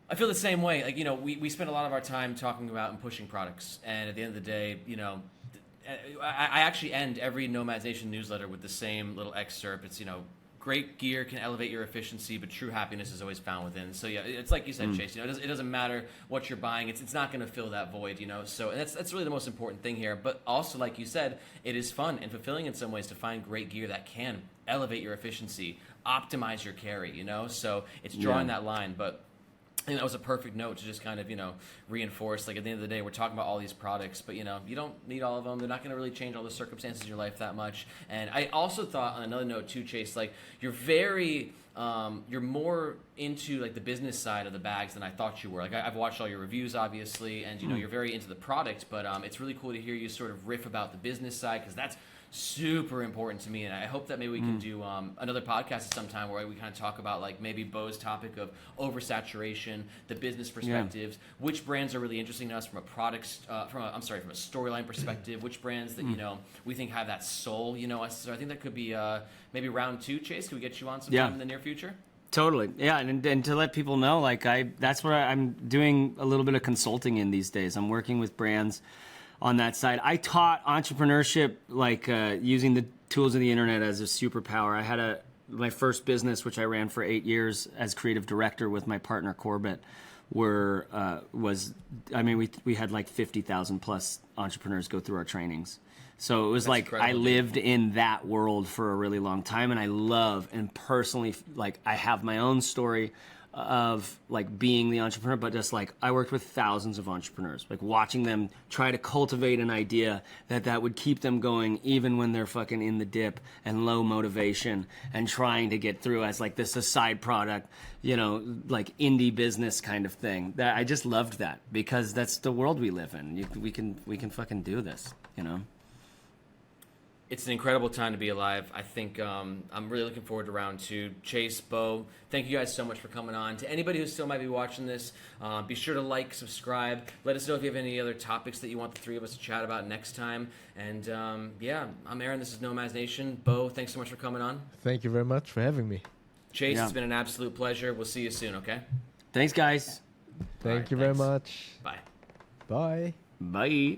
A: I feel the same way. Like, you know, we spend a lot of our time talking about and pushing products, and at the end of the day, you know, I actually end every Nomads Nation newsletter with the same little excerpt. It's, you know, great gear can elevate your efficiency, but true happiness is always found within. So yeah, it's like you said, Chase. You know, it doesn't matter what you're buying; it's not going to fill that void. You know, so that's really the most important thing here. But also, like you said, it is fun and fulfilling in some ways to find great gear that can elevate your efficiency, optimize your carry. You know, so it's drawing that line, but. I think that was a perfect note to just kind of, you know, reinforce, like at the end of the day, we're talking about all these products, but, you know, you don't need all of them. They're not going to really change all the circumstances in your life that much. And I also thought on another note too, Chase, like you're you're more into like the business side of the bags than I thought you were. Like I've watched all your reviews, obviously, and, you know, you're very into the product, but it's really cool to hear you sort of riff about the business side, because that's super important to me, and I hope that maybe we can do another podcast at some time where we kind of talk about like maybe Bo's topic of oversaturation, the business perspectives, which brands are really interesting to us from a from a storyline perspective, which brands that you know we think have that soul, you know. So I think that could be maybe round 2. Chase, can we get you on sometime in the near future?
C: Totally, yeah, and to let people know, like that's where I'm doing a little bit of consulting in these days. I'm working with brands on that side. I taught entrepreneurship, like using the tools of the internet as a superpower. I had my first business, which I ran for 8 years as creative director with my partner Corbett. We had like 50,000 plus entrepreneurs go through our trainings. So it was like I lived in that world for a really long time, and I love and personally like I have my own story of like being the entrepreneur, but just like I worked with thousands of entrepreneurs, like watching them try to cultivate an idea that would keep them going even when they're fucking in the dip and low motivation and trying to get through as like this a side product, you know, like indie business kind of thing. That I just loved that, because that's the world we live in. We can fucking do this, you know.
A: It's an incredible time to be alive. I think I'm really looking forward to round 2. Chase, Bo, thank you guys so much for coming on. To anybody who still might be watching this, be sure to like, subscribe. Let us know if you have any other topics that you want the three of us to chat about next time. And I'm Aaron. This is Nomads Nation. Bo, thanks so much for coming on.
B: Thank you very much for having me.
A: Chase, it's been an absolute pleasure. We'll see you soon, okay?
C: Thanks, guys.
B: Thank you very much.
A: Bye.
B: Bye.
C: Bye.